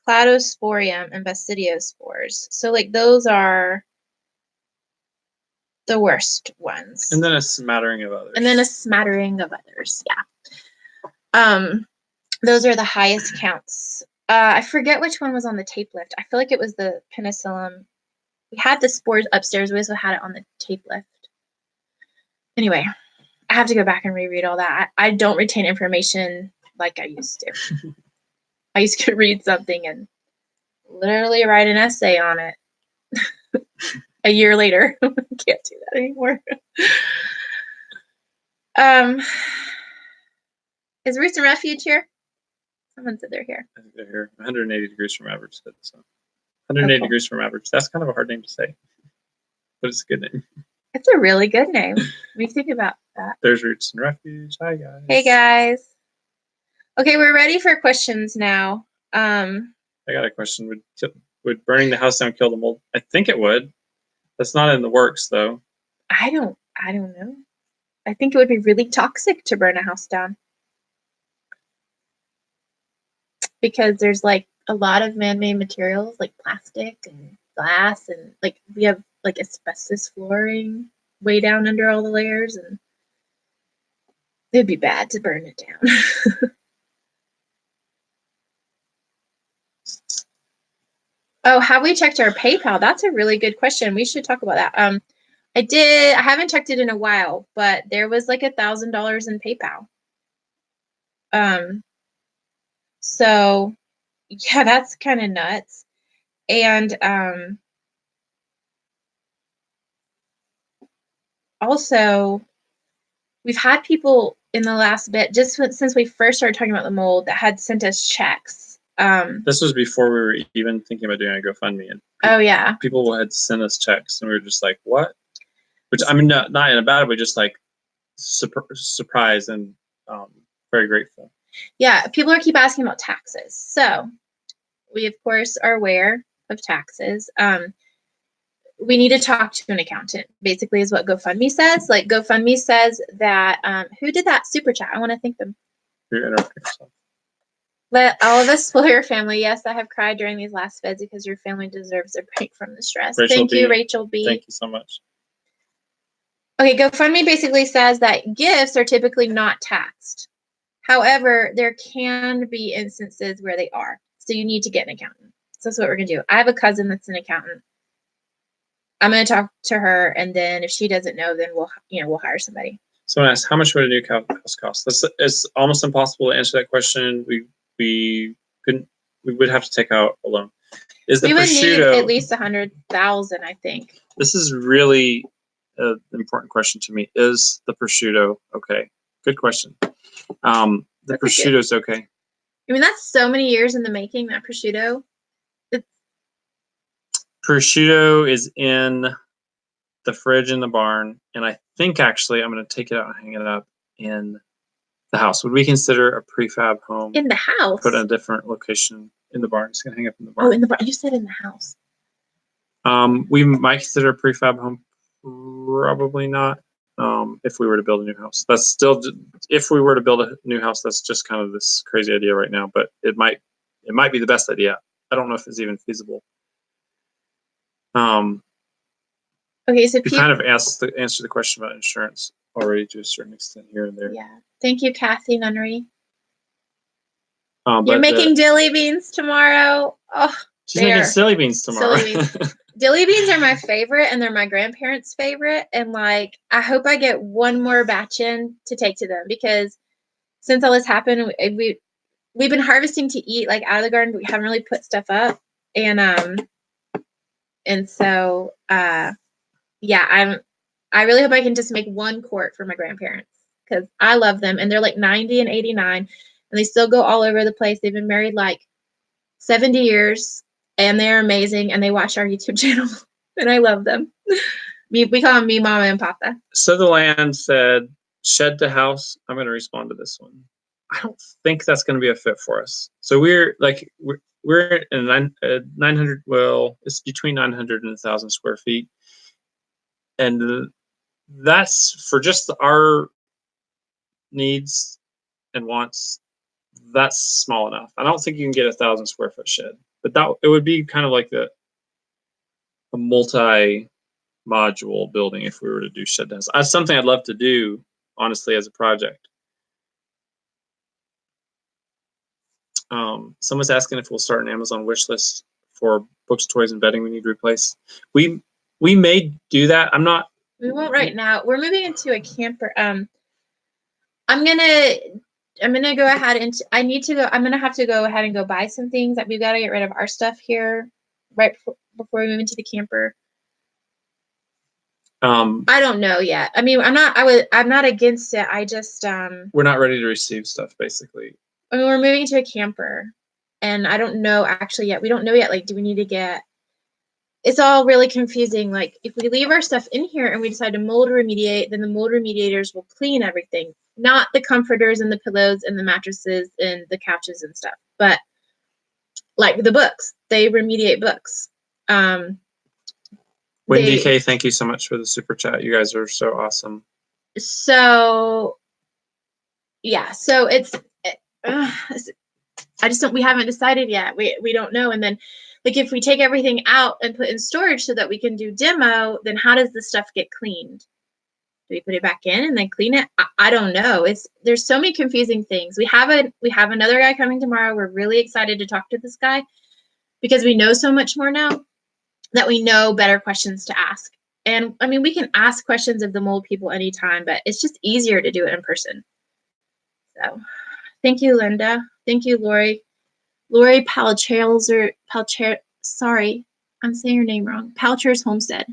Cladosporium, and Basidiospores. So like those are the worst ones. And then a smattering of others. Yeah. Those are the highest counts. I forget which one was on the tape lift. I feel like it was the Penicillin. We had the spores upstairs. We also had it on the tape lift. Anyway, I have to go back and reread all that. I don't retain information like I used to. I used to read something and literally write an essay on it. A year later. Can't do that anymore. Is Roots and Refuge here? Someone said they're here. I think they're here. 180 degrees from average. So 180 degrees from average. That's kind of a hard name to say, but it's a good name. It's a really good name. Let me think about that. There's Roots and Refuge. Hi, guys. Hey, guys. Okay, we're ready for questions now. I got a question. Would burning the house down kill the mold? I think it would. That's not in the works, though. I don't know. I think it would be really toxic to burn a house down. Because there's like a lot of man-made materials like plastic and glass, and like we have like asbestos flooring way down under all the layers, and it'd be bad to burn it down. Oh, have we checked our PayPal? That's a really good question. We should talk about that. I haven't checked it in a while, but there was like $1,000 in PayPal. So yeah, that's kind of nuts. And also we've had people in the last bit, just since we first started talking about the mold, that had sent us checks. This was before we were even thinking about doing a GoFundMe. And people had sent us checks, and we were just like, what? Which, I mean, not in a bad way, just like surprised and very grateful. Yeah, people keep asking about taxes. So we, of course, are aware of taxes. We need to talk to an accountant, basically, is what GoFundMe says. Like, GoFundMe says that, who did that super chat? I want to thank them. You're interrupting yourself. Let all of us spoil your family. Yes, I have cried during these last feds because your family deserves a break from the stress. Thank you, Rachel B. Thank you so much. Okay, GoFundMe basically says that gifts are typically not taxed. However, there can be instances where they are. So you need to get an accountant. So that's what we're going to do. I have a cousin that's an accountant. I'm going to talk to her, and then if she doesn't know, then we'll hire somebody. Someone asked, how much would a new house cost? It's almost impossible to answer that question. We would have to take out a loan. Is the We would need prosciutto at least 100,000, I think. This is really an important question to me. Is the prosciutto okay? Good question. The prosciutto is okay. I mean, that's so many years in the making, that prosciutto. Prosciutto is in the fridge in the barn, and I think actually I'm going to take it out and hang it up in the house. Would we consider a prefab home In the house? put in a different location in the barn? It's going to hang up in the barn. Oh, in the barn. You said in the house. We might consider a prefab home. Probably not. If we were to build a new house, that's still, if we were to build a new house, that's just kind of this crazy idea right now, but it might be the best idea. I don't know if it's even feasible. Okay, so you kind of answered the question about insurance already to a certain extent here and there. Yeah. Thank you, Kathy Nunnery. You're making dilly beans tomorrow. Oh, she's making silly beans tomorrow. Silly beans. Dilly beans are my favorite, and they're my grandparents' favorite. And like, I hope I get one more batch in to take to them, because since all this happened, we've been harvesting to eat, like, out of the garden, but we haven't really put stuff up. And so yeah, I really hope I can just make one quart for my grandparents, because I love them, and they're like 90 and 89, and they still go all over the place. They've been married like 70 years, and they're amazing, and they watch our YouTube channel, and I love them. We call them me, mama, and papa. So the land said shed to house. I'm going to respond to this one. I don't think that's going to be a fit for us. So we're in 900. Well, it's between 900 and 1,000 square feet, and that's for just our needs and wants. That's small enough. I don't think you can get 1,000 square foot shed, but it would be kind of like a multi-module building if we were to do shed house. That's something I'd love to do, honestly, as a project. Someone's asking if we'll start an Amazon wish list for books, toys, and bedding we need to replace. We may do that. We won't right now. We're moving into a camper. I'm gonna go ahead and I'm gonna have to go ahead and go buy some things. That we've got to get rid of our stuff here right before we move into the camper. I don't know yet. I mean, I'm not against it. I just we're not ready to receive stuff, basically. I mean, we're moving to a camper, and I don't know actually yet. We don't know yet. Like, do we need to get? It's all really confusing. Like, if we leave our stuff in here and we decide to mold remediate, then the mold remediators will clean everything, not the comforters and the pillows and the mattresses and the couches and stuff, but like the books. They remediate books. Wendy K, thank you so much for the super chat. You guys are so awesome. So yeah, so we haven't decided yet. We don't know. And then, like, if we take everything out and put in storage so that we can do demo, then how does the stuff get cleaned? Do we put it back in and then clean it? I don't know. There's so many confusing things. We have another guy coming tomorrow. We're really excited to talk to this guy because we know so much more now that we know better questions to ask. And I mean, we can ask questions of the mold people anytime, but it's just easier to do it in person. So thank you, Linda. Thank you, Lori. Lori sorry, I'm saying your name wrong. Palcher's Homestead.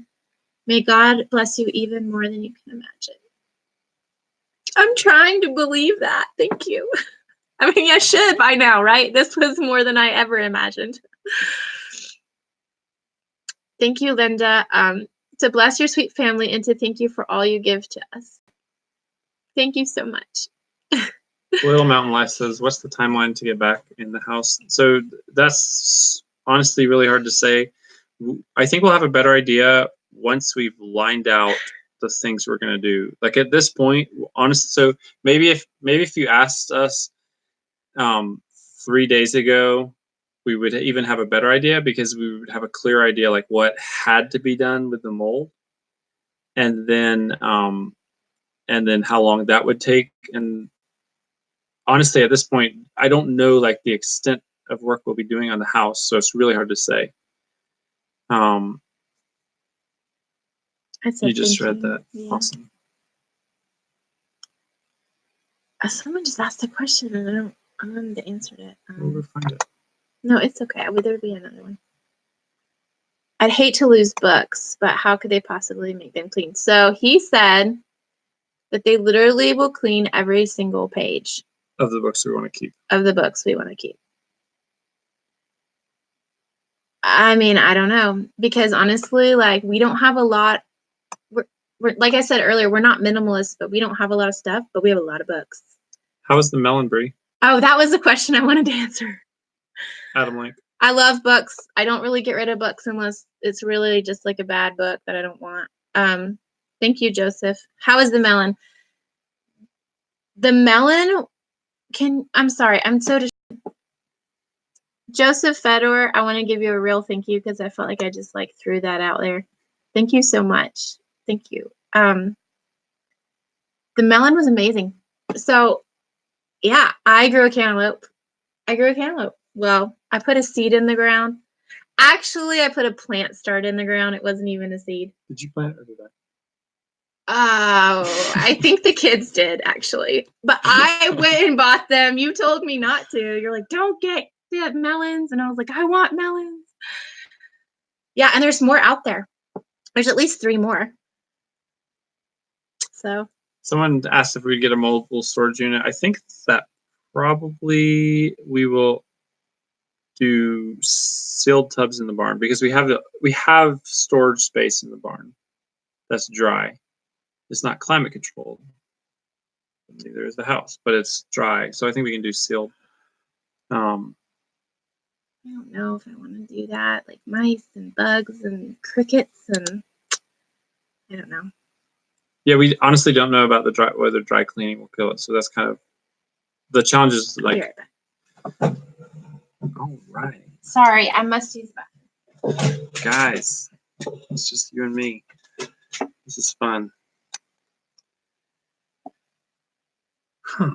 May God bless you even more than you can imagine. I'm trying to believe that. Thank you. I mean, I should by now, right? This was more than I ever imagined. Thank you, Linda. To bless your sweet family and to thank you for all you give to us. Thank you so much. Little Mountain Life says, what's the timeline to get back in the house? So that's honestly really hard to say. I think we'll have a better idea once we've lined out the things we're going to do. Like at this point, honestly, so maybe if you asked us 3 days ago, we would even have a better idea because we would have a clear idea like what had to be done with the mold, and then how long that would take. And honestly, at this point, I don't know like the extent of work we'll be doing on the house, so it's really hard to say. You just read that. Yeah. Awesome. Someone just asked a question and I wanted to answer it. We'll go find it. No, it's okay. There'll be another one. I'd hate to lose books, but how could they possibly make them clean? So he said that they literally will clean every single page Of the books we want to keep. of the books we want to keep. I mean, I don't know, because honestly, like, we don't have a lot. We're like I said earlier, we're not minimalists, but we don't have a lot of stuff, but we have a lot of books. How was the melon brie? Oh, that was the question I wanted to answer. Adam Lake. I love books. I don't really get rid of books unless it's really just like a bad book that I don't want. Thank you, Joseph. How is the melon? The melon I'm sorry, I'm so Joseph Fedor, I want to give you a real thank you because I felt like I just like threw that out there. Thank you so much. Thank you. The melon was amazing. So yeah, I grew a cantaloupe. Well, I put a seed in the ground. Actually, I put a plant start in the ground. It wasn't even a seed. Did you plant or did I? Oh, I think the kids did, actually. But I went and bought them. You told me not to. You're like, don't get melons. And I was like, I want melons. Yeah, and there's more out there. There's at least 3 more. So. Someone asked if we'd get a moldable storage unit. I think that probably we will do sealed tubs in the barn because we have storage space in the barn that's dry. It's not climate controlled. Neither is the house, but it's dry. So I think we can do sealed. I don't know if I want to do that. Like mice and bugs and crickets and I don't know. Yeah, we honestly don't know about whether dry cleaning will kill it. So that's kind of the challenge is like. All right. Sorry, I must use that. Guys, it's just you and me. This is fun. Huh.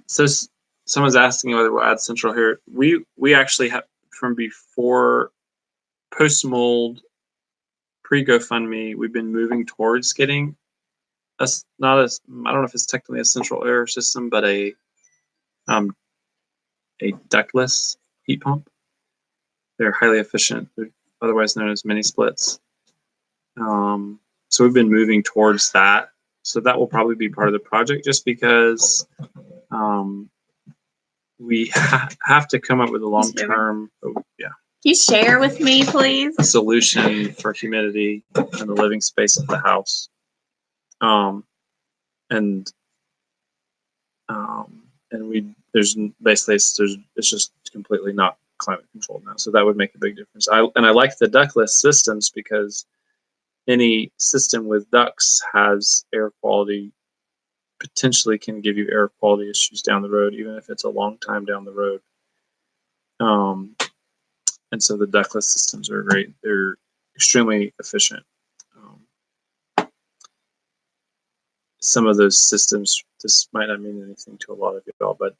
So someone's asking whether we'll add central here. We actually have from before post mold, pre GoFundMe, we've been moving towards getting I don't know if it's technically a central air system, but a ductless heat pump. They're highly efficient. They're otherwise known as mini splits. So we've been moving towards that. So that will probably be part of the project just because we have to come up with a long-term, Can you share with me, please? Solution for humidity in the living space of the house. It's just completely not climate controlled now. So that would make a big difference. I like the ductless systems because any system with ducts has air quality, potentially can give you air quality issues down the road, even if it's a long time down the road. And so the ductless systems are great. They're extremely efficient. Some of those systems, this might not mean anything to a lot of y'all, but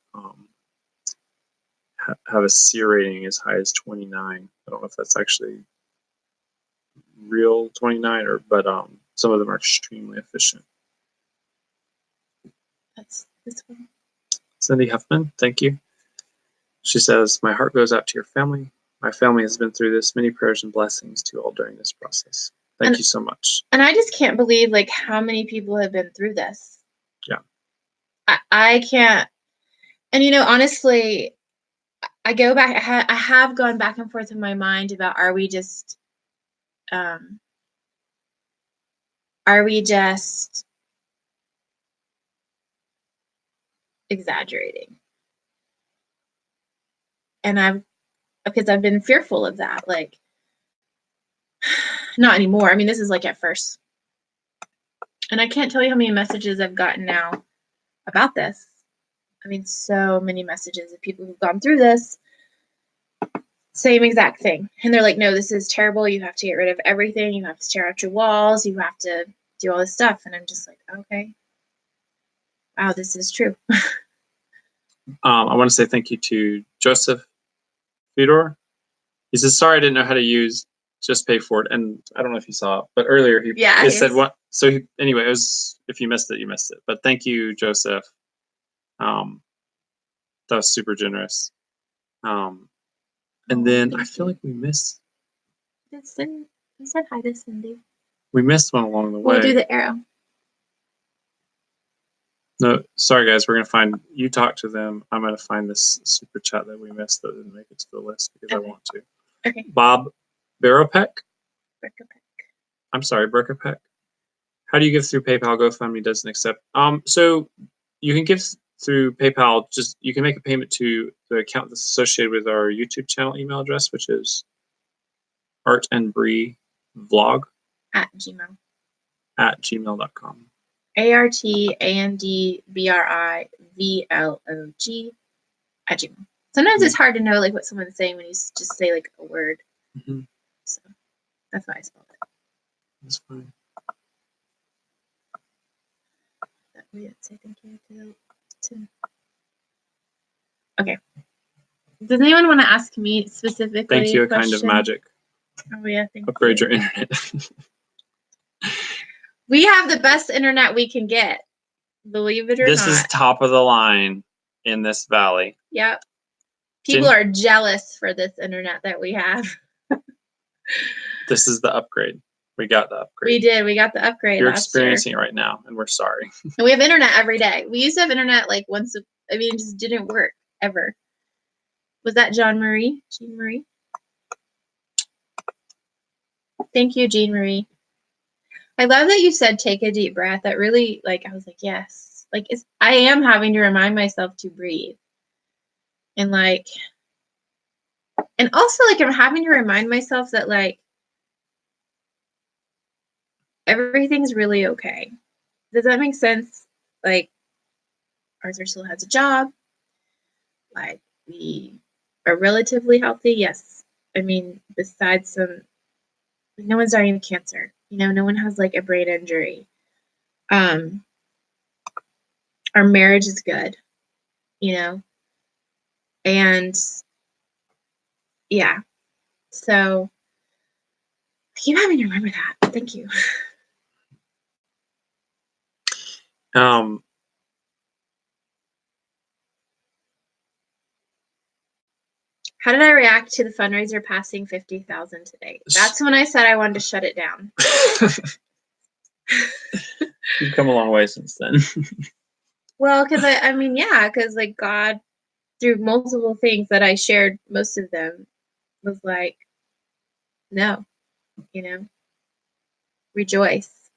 have a C rating as high as 29. I don't know if that's actually real 29 but some of them are extremely efficient. That's this one. Cindy Huffman, thank you. She says, my heart goes out to your family. My family has been through this. Many prayers and blessings to you all during this process. Thank you so much. And I just can't believe like how many people have been through this. Yeah. I can't. And honestly, I go back. I have gone back and forth in my mind about are we just exaggerating? And because I've been fearful of that, like not anymore. I mean, this is like at first. And I can't tell you how many messages I've gotten now about this. I mean, so many messages of people who've gone through this. Same exact thing. And they're like, no, this is terrible. You have to get rid of everything. You have to tear out your walls. You have to do all this stuff. And I'm just like, okay. Wow, this is true. I want to say thank you to Joseph Fedor. He says, sorry, I didn't know how to use Just Pay For It. And I don't know if you saw it, but earlier he said what. So anyway, it was, if you missed it, you missed it. But thank you, Joseph. That was super generous. And then I feel like we missed. You said hi to Cindy. We missed one along the way. We'll do the arrow. No, sorry guys, we're gonna find. You talk to them. I'm gonna find this super chat that we missed that didn't make it to the list because I want to. Okay. Bob Barrowpeck. Berkopek. I'm sorry, Berkopek. How do you give through PayPal? GoFundMe doesn't accept. So you can give through PayPal. Just you can make a payment to the account that's associated with our YouTube channel email address, which is artandbrevlog @gmail.com. ARTANDBRIVLOG @gmail. Sometimes it's hard to know like what someone's saying when you just say like a word. Mm-hmm. So that's why I spelled it. That's fine. That way say thank you to. Okay. Does anyone want to ask me specifically? Thank you, a kind of magic. Oh yeah, thank you. Upgrade your internet. We have the best internet we can get. Believe it or not. This is top of the line in this valley. Yep. People are jealous for this internet that we have. This is the upgrade. We got the upgrade. We did. We got the upgrade. You're experiencing it right now, and we're sorry. And we have internet every day. We used to have internet like once. It just didn't work ever. Was that Jean Marie? Thank you, Jean Marie. I love that you said take a deep breath. That really, I was like, yes. I am having to remind myself to breathe. And also I'm having to remind myself that everything's really okay. Does that make sense? Arthur still has a job. We are relatively healthy. Yes. Besides no one's dying of cancer. No one has a brain injury. Our marriage is good. And yeah. So I keep having to remember that. Thank you. How did I react to the fundraiser passing 50,000 today? That's when I said I wanted to shut it down. You've come a long way since then. Well, because because God, through multiple things that I shared, most of them was no, rejoice.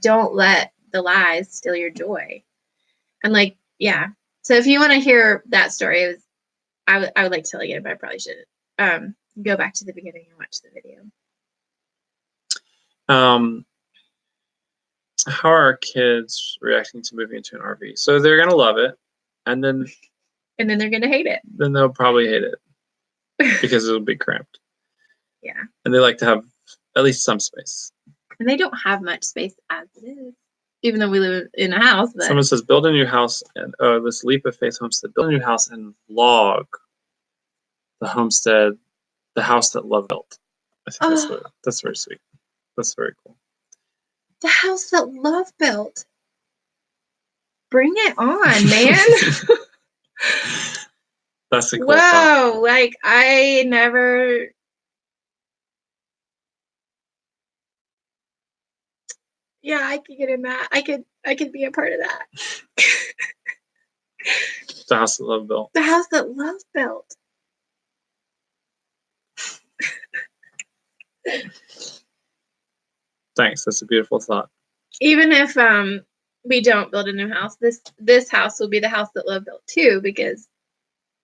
Don't let the lies steal your joy. And yeah. So if you want to hear that story, I would like to tell you, but I probably shouldn't. Go back to the beginning and watch the video. How are our kids reacting to moving into an RV? So they're gonna love it, and then they're gonna hate it. Then they'll probably hate it because it'll be cramped. Yeah. And they like to have at least some space. And they don't have much space as it is, even though we live in a house. But... Someone says, build a new house, and this Leap of Faith homestead. Build a new house and vlog the homestead, the house that love built. I think that's very sweet. That's very cool. The house that love built. Bring it on, man. That's a cool Whoa, thought. I never. Yeah, I could get in that. I could be a part of that. The house that love built. The house that love built. Thanks. That's a beautiful thought. Even if we don't build a new house, this house will be the house that love built too, because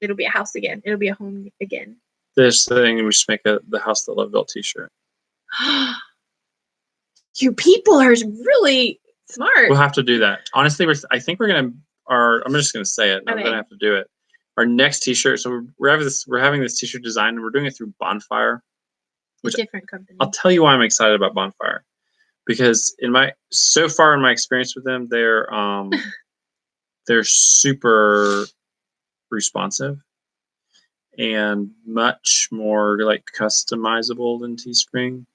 it'll be a house again. It'll be a home again. This thing, we should make the house that love built t-shirt. You people are really smart. We'll have to do that. Honestly, I think we're gonna. I'm just gonna say it. I'm gonna have to do it. Our next t-shirt. So we're having this t-shirt design, and we're doing it through Bonfire. A different company. I'll tell you why I'm excited about Bonfire, because so far in my experience with them, they're super responsive, and much more like customizable than Teespring.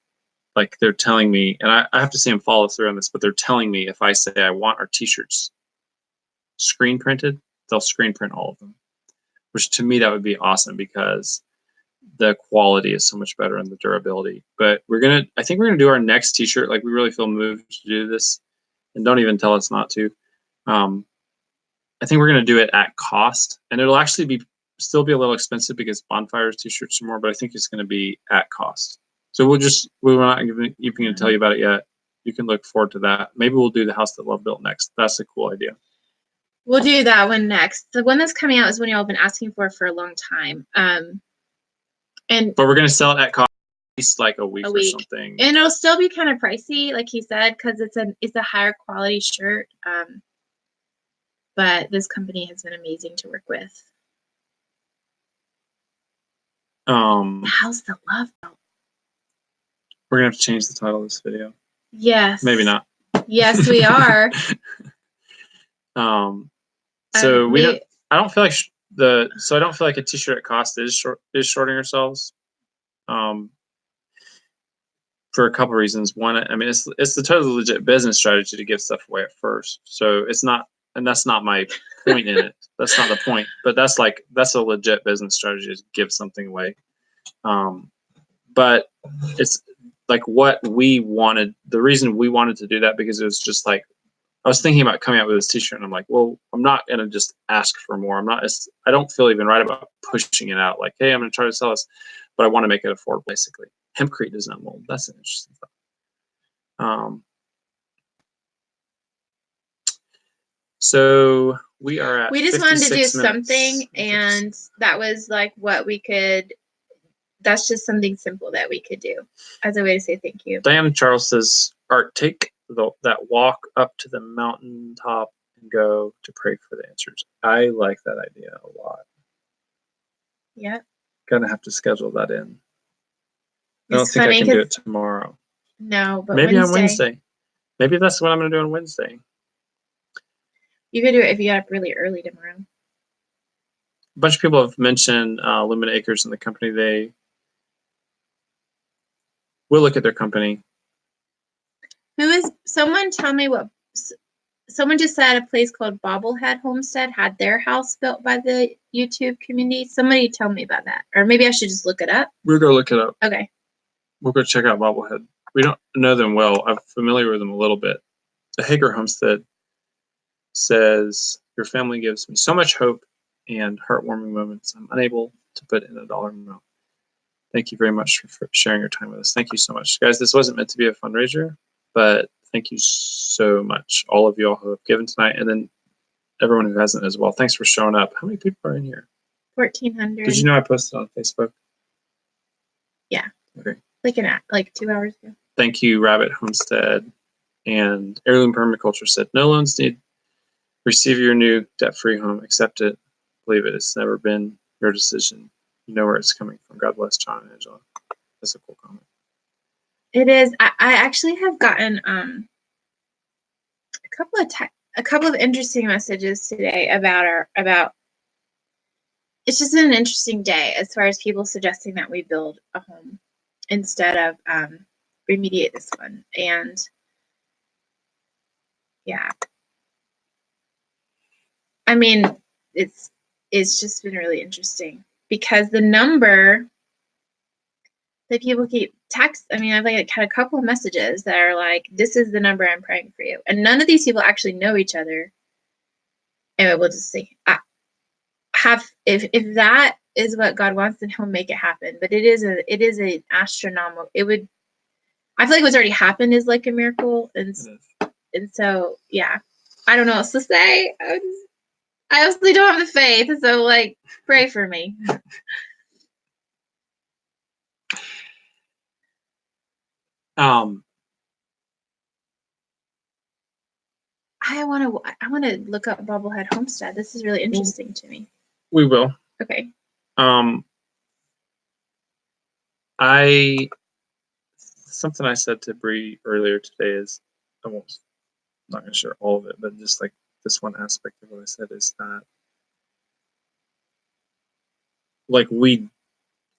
Like they're telling me, and I have to see them follow through on this, but they're telling me if I say I want our t-shirts screen printed, they'll screen print all of them, which to me that would be awesome because the quality is so much better and the durability. But I think we're gonna do our next t-shirt. Like we really feel moved to do this, and don't even tell us not to. I think we're gonna do it at cost, and it'll actually still be a little expensive because Bonfires t-shirts are more, but I think it's gonna we're not even gonna tell you about it yet. You can look forward to that. Maybe we'll do the house that love built next. That's a cool idea. We'll do that one next. The one that's coming out is one y'all have been asking for a long time. But we're gonna sell it at cost, at least like a week or something. And it'll still be kind of pricey, like he said, because it's a higher quality shirt. But this company has been amazing to work with. How's the love built? We're gonna have to change the title of this video. Yes. Maybe not. Yes, we are. So I don't feel like a t-shirt at cost is shorting ourselves. For a couple of reasons. One, I mean, it's the totally legit business strategy to give stuff away at first. So it's not, and that's not my point in it. That's not the point. But that's a legit business strategy to give something away. But it's like what we wanted. The reason we wanted to do that because it was just like I was thinking about coming out with this t-shirt, and I'm like, well, I'm not gonna just ask for more. I don't feel even right about pushing it out. Like, hey, I'm gonna try to sell this, but I want to make it affordable. Basically, hempcrete does not mold. That's an interesting thought. So we are at. We just wanted to do minutes. something, and that was like what we could. That's just something simple that we could do as a way to say thank you. Diana Charles says, Art, take that walk up to the mountaintop and go to pray for the answers. I like that idea a lot. Yep. Gonna have to schedule that in. I don't think I can do it tomorrow. No, but maybe on Wednesday. Maybe that's what I'm gonna do on Wednesday. You could do it if you got up really early tomorrow. A bunch of people have mentioned Lumen Acres and the company. We'll look at their company. Someone tell me what, someone just said a place called Bobblehead Homestead had their house built by the YouTube community. Somebody tell me about that. Or maybe I should just look it up. We'll go look it up. Okay. We'll go check out Bobblehead. We don't know them well. I'm familiar with them a little bit. The Hager Homestead says, your family gives me so much hope and heartwarming moments I'm unable to put in a dollar amount. Thank you very much for sharing your time with us. Thank you so much. Guys, this wasn't meant to be a fundraiser, but thank you so much. All of you all who have given tonight, and then everyone who hasn't as well. Thanks for showing up. How many people are in here? 1,400. Did you know I posted on Facebook? Yeah. Okay. Like 2 hours ago. Thank you, Rabbit Homestead. And Heirloom Permaculture said, no loans need. Receive your new debt-free home. Accept it. Believe it. It's never been your decision. You know where it's coming from. God bless John and Angela. That's a cool comment. It is. I actually have gotten a couple of interesting messages today about. It's just been an interesting day as far as people suggesting that we build a home instead of remediate this one. And yeah, I mean, it's just been really interesting because the number that people keep I've had a couple of messages that are like, this is the number I'm praying for you. And none of these people actually know each other. And we'll just see. If that is what God wants, then he'll make it happen. But it is an astronomical. I feel like what's already happened is like a miracle. And so, yeah, I don't know what else to say. I honestly don't have the faith. So like, pray for me. I want to look up Bobblehead Homestead. This is really interesting to me. We will. Okay. Something I said to Bree earlier today is, I'm not going to share all of it, but just like this one aspect of what I said is that like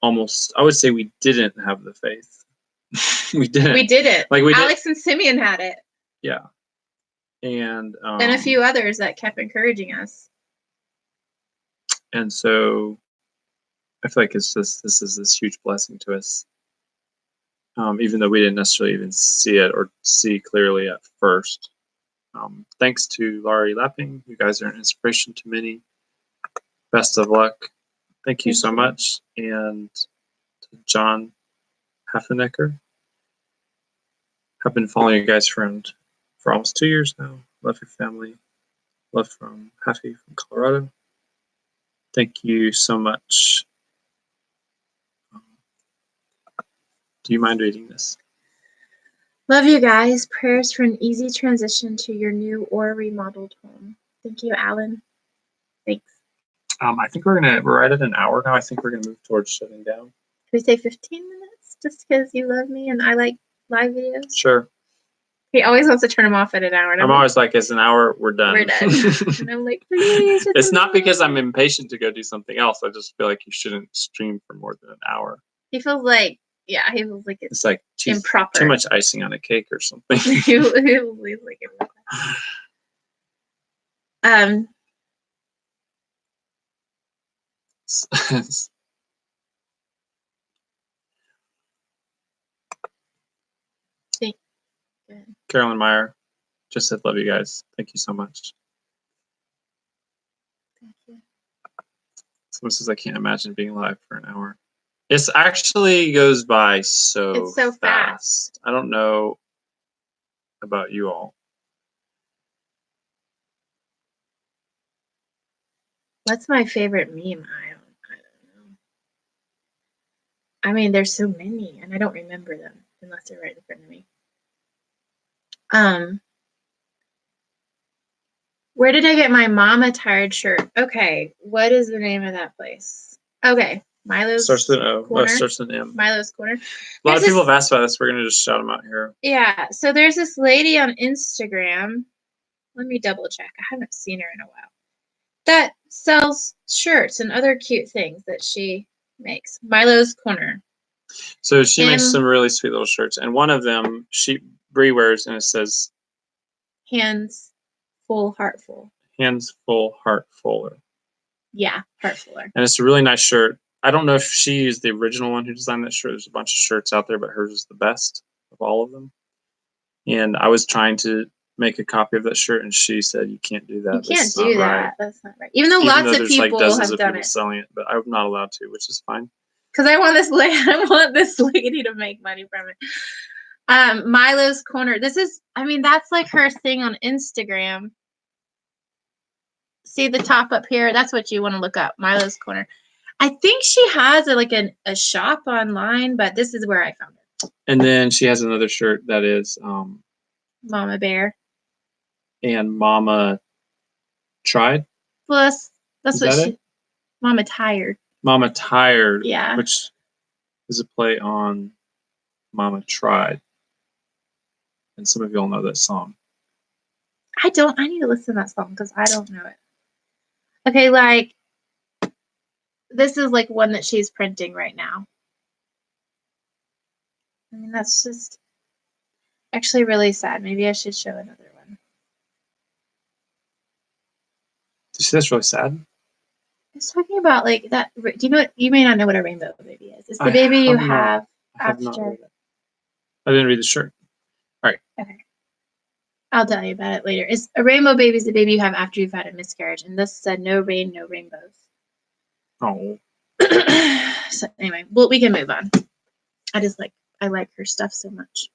I would say we didn't have the faith. We didn't. We did it. Like Alex and Simeon had it. Yeah. And a few others that kept encouraging us. And so I feel like this is this huge blessing to us. Even though we didn't necessarily even see it or see clearly at first. Thanks to Laurie Lapping. You guys are an inspiration to many. Best of luck. Thank you so much. And to John Haffenecker. I've been following you guys for almost 2 years now. Love your family. Love from Haffy from Colorado. Thank you so much. Do you mind reading this? Love you guys. Prayers for an easy transition to your new or remodeled home. Thank you, Alan. Thanks. I think we're right at an hour now. I think we're gonna move towards shutting down. Can we say 15 minutes just because you love me and I like live videos? Sure. He always wants to turn them off at an hour. And I'm always like, it's an hour, we're done. We're done. And I'm like, please. It's not because I'm impatient to go do something else. I just feel like you shouldn't stream for more than an hour. He feels like, yeah, he feels like it's like improper. Too much icing on a cake or something. He feels like it. Carolyn Meyer just said, love you guys. Thank you so much. Thank you. Someone says, I can't imagine being live for an hour. It actually goes by so fast. I don't know about you all. What's my favorite meme? I don't know. I mean, there's so many, and I don't remember them unless they're right in front of me. Where did I get my Mama Tired shirt? Okay, what is the name of that place? Okay, Milo's starts with an O. Corner. Starts with an M. Milo's Corner. A lot of people have asked about this. We're gonna just shout them out here. Yeah, so there's this lady on Instagram. Let me double check. I haven't seen her in a while. That sells shirts and other cute things that she makes. Milo's Corner. So she makes some really sweet little shirts, and one of them Bree wears, and it says, "Hands full, heart full." Hands full, heart fuller. Yeah, heart fuller. And it's a really nice shirt. I don't know if she is the original one who designed that shirt. There's a bunch of shirts out there, but hers is the best of all of them. And I was trying to make a copy of that shirt, and she said, "You can't do that. You can't do that. Right. That's not right." Even though lots of people have done it, selling it, but I'm not allowed to, which is fine. Because I want this lady to make money from it. Milo's Corner. That's like her thing on Instagram. See the top up here? That's what you want to look up. Milo's Corner. I think she has a shop online, but this is where I found it. And then she has another shirt that is Mama Bear. And Mama Tried. Well, that's what she. Mama Tired. Mama Tired. Yeah. Which is a play on Mama Tried. And some of y'all know that song. I need to listen to that song because I don't know it. Okay, this is one that she's printing right now. I mean, that's just actually really sad. Maybe I should show another one. Do you see that's really sad? It's talking about that. Do you know what? You may not know what a rainbow baby is. It's the baby you have after. I didn't read the shirt. All right. Okay. I'll tell you about it later. A rainbow baby is the baby you have after you've had a miscarriage, and this said no rain, no rainbows. Oh. So anyway, well, we can move on. I like her stuff so much.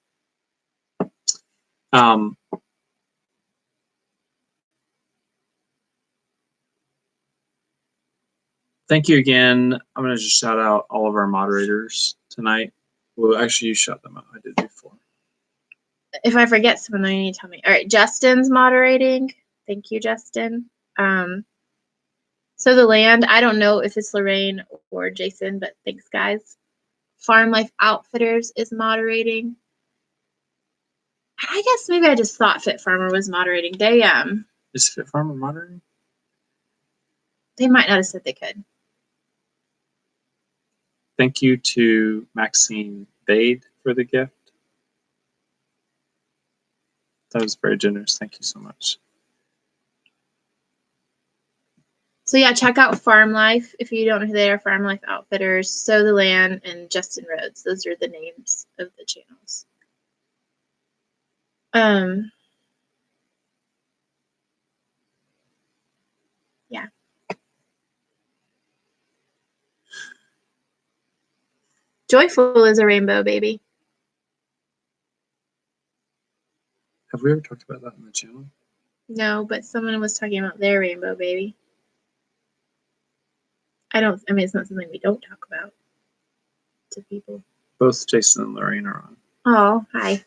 Thank you again. I'm going to just shout out all of our moderators tonight. Well, actually, you shout them out. I did before. If I forget someone, you need to tell me. All right, Justin's moderating. Thank you, Justin. So the land, I don't know if it's Lorraine or Jason, but thanks, guys. Farm Life Outfitters is moderating. I guess maybe I just thought Fit Farmer was moderating. Is Fit Farmer moderating? They might not have said they could. Thank you to Maxine Bade for the gift. That was very generous. Thank you so much. So yeah, check out Farm Life if you don't know who they are. Farm Life Outfitters, Sow the Land, and Justin Rhodes. Those are the names of the channels. Yeah. Joyful is a rainbow baby. Have we ever talked about that on the channel? No, but someone was talking about their rainbow baby. I mean, it's not something we don't talk about to people. Both Jason and Lorraine are on. Oh, hi.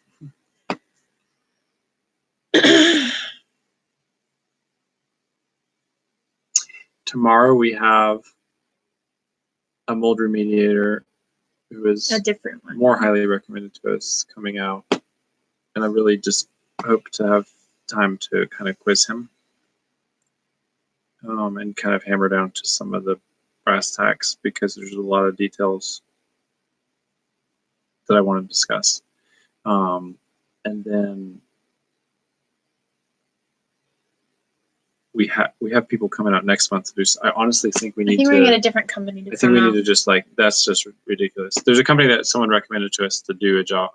Tomorrow we have a mold remediator who is A different one. more highly recommended to us coming out. And I really just hope to have time to kind of quiz him and kind of hammer down to some of the brass tacks, because there's a lot of details that I want to discuss. And then we have people coming out next month to do. I honestly think we need I think to. we're gonna get a different company to I think we come need to just that's just ridiculous. There's a company that someone recommended to us to do a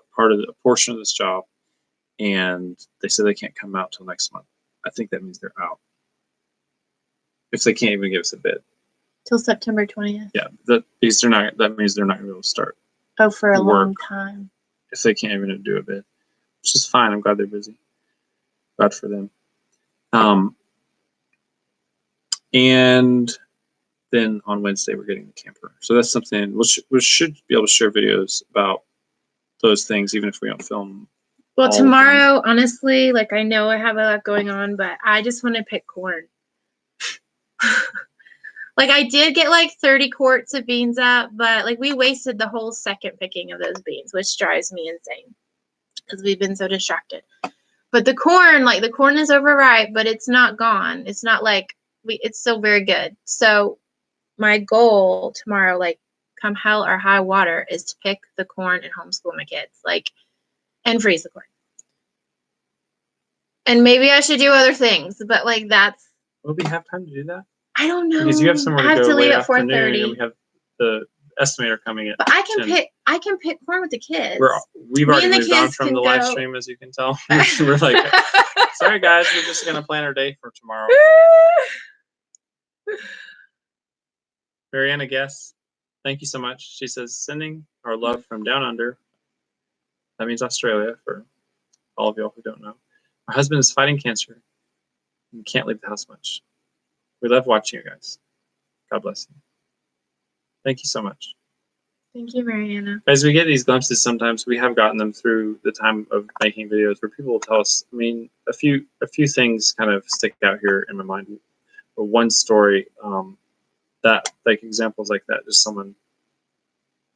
portion of this job, and they said they can't come out till next month. I think that means they're out. If they can't even give us a bid. till September 20th. Yeah, that means they're not going to be able to start. Oh, for a long work. time. If they can't even do a bid, which is fine. I'm glad they're busy. Glad for them. And then on Wednesday we're getting the camper. So that's something we should be able to share videos about those things, even if we don't film. Well, tomorrow, honestly, like I know I have a lot going on, but I just want to pick corn. Like I did get like 30 quarts of beans up, but like we wasted the whole second picking of those beans, which drives me insane because we've been so distracted. But the corn is overripe, but it's not gone. It's not like it's still very good. So my goal tomorrow, like come hell or high water, is to pick the corn and homeschool my kids, like, and freeze the corn. And maybe I should do other things, but like that's. Will we have time to do that? I don't know. Because you have somewhere to I have go to leave late at 4:30. and we have the estimator coming in. But I can pick corn with the kids. We've Me already and the moved on kids from can the live go. stream, as you can tell. We're like, sorry guys, we're just gonna plan our day for tomorrow. Mariana Guess, thank you so much. She says, sending our love from down under. That means Australia, for all of y'all who don't know. My husband is fighting cancer and can't leave the house much. We love watching you guys. God bless you. Thank you so much. Thank you, Mariana. As we get these glimpses, sometimes we have gotten them through the time of making videos where people will tell us, I mean, a few things kind of stick out here in my mind. Or one story that, like examples like that, just someone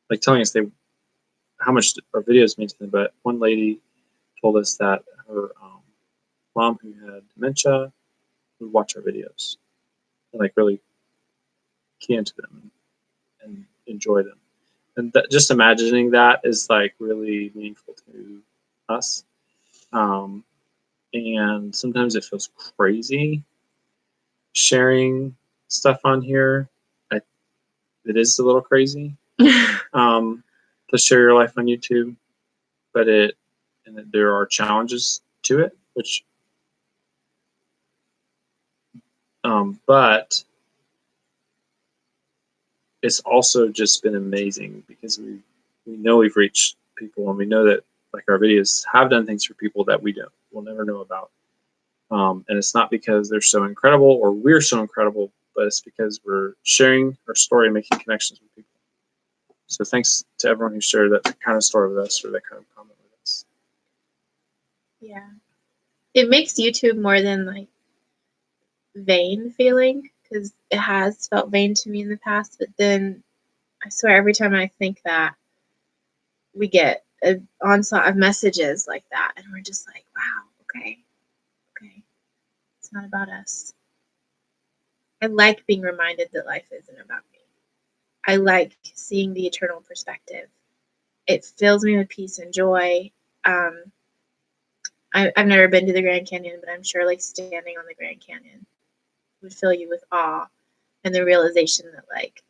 like telling us how much our videos mean to them. But one lady told us that her mom, who had dementia, would watch our videos and like really key into them and enjoy them. And just imagining that is like really meaningful to us. And sometimes it feels crazy sharing stuff on here. It is a little crazy to share your life on YouTube, but there are challenges to it, which but it's also just been amazing because we know we've reached people, and we know that like our videos have done things for people that we'll never know about. And it's not because they're so incredible or we're so incredible, but it's because we're sharing our story and making connections with people. So thanks to everyone who shared that kind of story with us or that kind of comment with us. Yeah. It makes YouTube more than like vain feeling, because it has felt vain to me in the past, but then I swear every time I think that, we get an onslaught of messages like that, and we're just like, wow, okay, it's not about us. I like being reminded that life isn't about me. I like seeing the eternal perspective. It fills me with peace and joy. I've never been to the Grand Canyon, but I'm sure like standing on the Grand Canyon would fill you with awe and the realization that like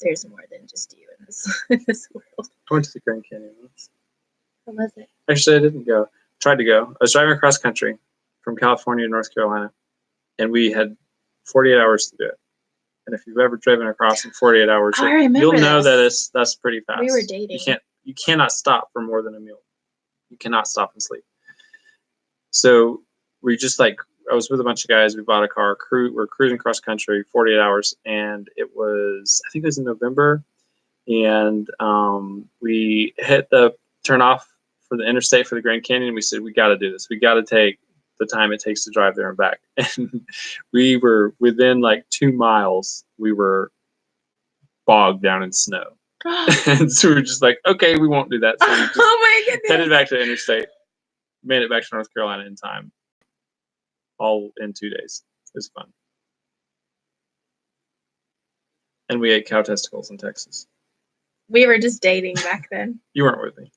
there's more than just you in this world. I went to the Grand Canyon once. How was it? Actually, I didn't go. Tried to go. I was driving across country from California to North Carolina, and we had 48 hours to do it. And if you've ever driven across in 48 hours, you'll know that that's pretty fast. We were dating. You cannot stop for more than a meal. You cannot stop and sleep. So we just like, I was with a bunch of guys. We bought a car. We're cruising cross country, 48 hours, and I think it was in November, and we hit the turn off for the interstate for the Grand Canyon. We said we got to do this. We got to take the time it takes to drive there and back. And we were within like 2 miles. We were bogged down in snow, and so we were just like, okay, we won't do that. So we just oh my goodness! Headed back to the interstate. Made it back to North Carolina in time. All in 2 days. It was fun. And we ate cow testicles in Texas. We were just dating back then. You weren't with me.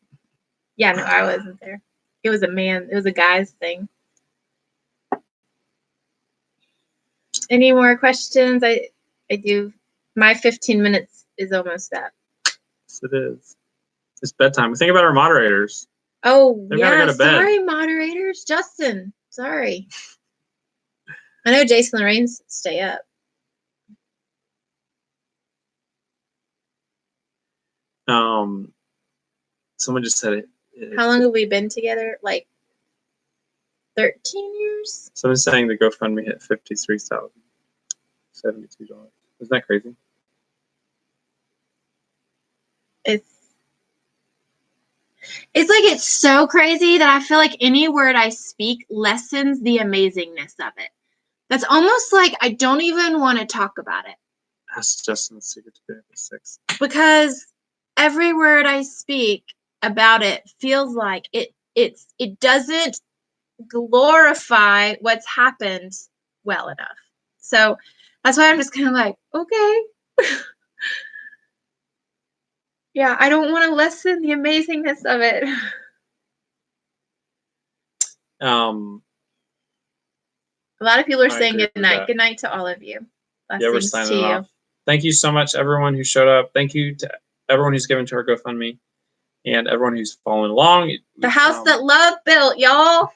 Yeah, no, I wasn't there. It was a guy's thing. Any more questions? I do. My 15 minutes is almost up. Yes, it is. It's bedtime. Think about our moderators. Oh, They've gotta go to bed. Sorry, moderators. Justin, sorry. I know Jason and Lorraine's stay up. Someone just said it. How long have we been together? Like 13 years? Someone's saying the GoFundMe hit $53,072. Isn't that crazy? It's so crazy that I feel like any word I speak lessens the amazingness of it. That's almost like I don't even want to talk about it. That's Justin the secret to being 6. Because every word I speak about it feels like it doesn't glorify what's happened well enough. So that's why I'm just kind of like, okay. Yeah, I don't want to lessen the amazingness of it. A lot of people are saying good night. Good night to all of you. Yeah, we're signing off. Thank you so much, everyone who showed up. Thank you to everyone who's given to our GoFundMe and everyone who's following along. The house that love built, y'all.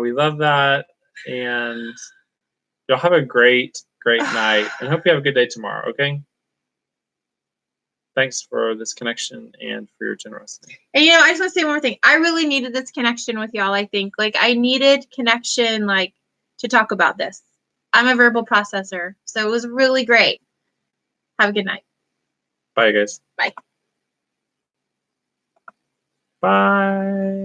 We love that. And y'all have a great night. And hope you have a good day tomorrow, okay? Thanks for this connection and for your generosity. And I just want to say one more thing. I really needed this connection with y'all, I think. Like, I needed connection, like, to talk about this. I'm a verbal processor, so it was really great. Have a good night. Bye, guys. Bye. Bye.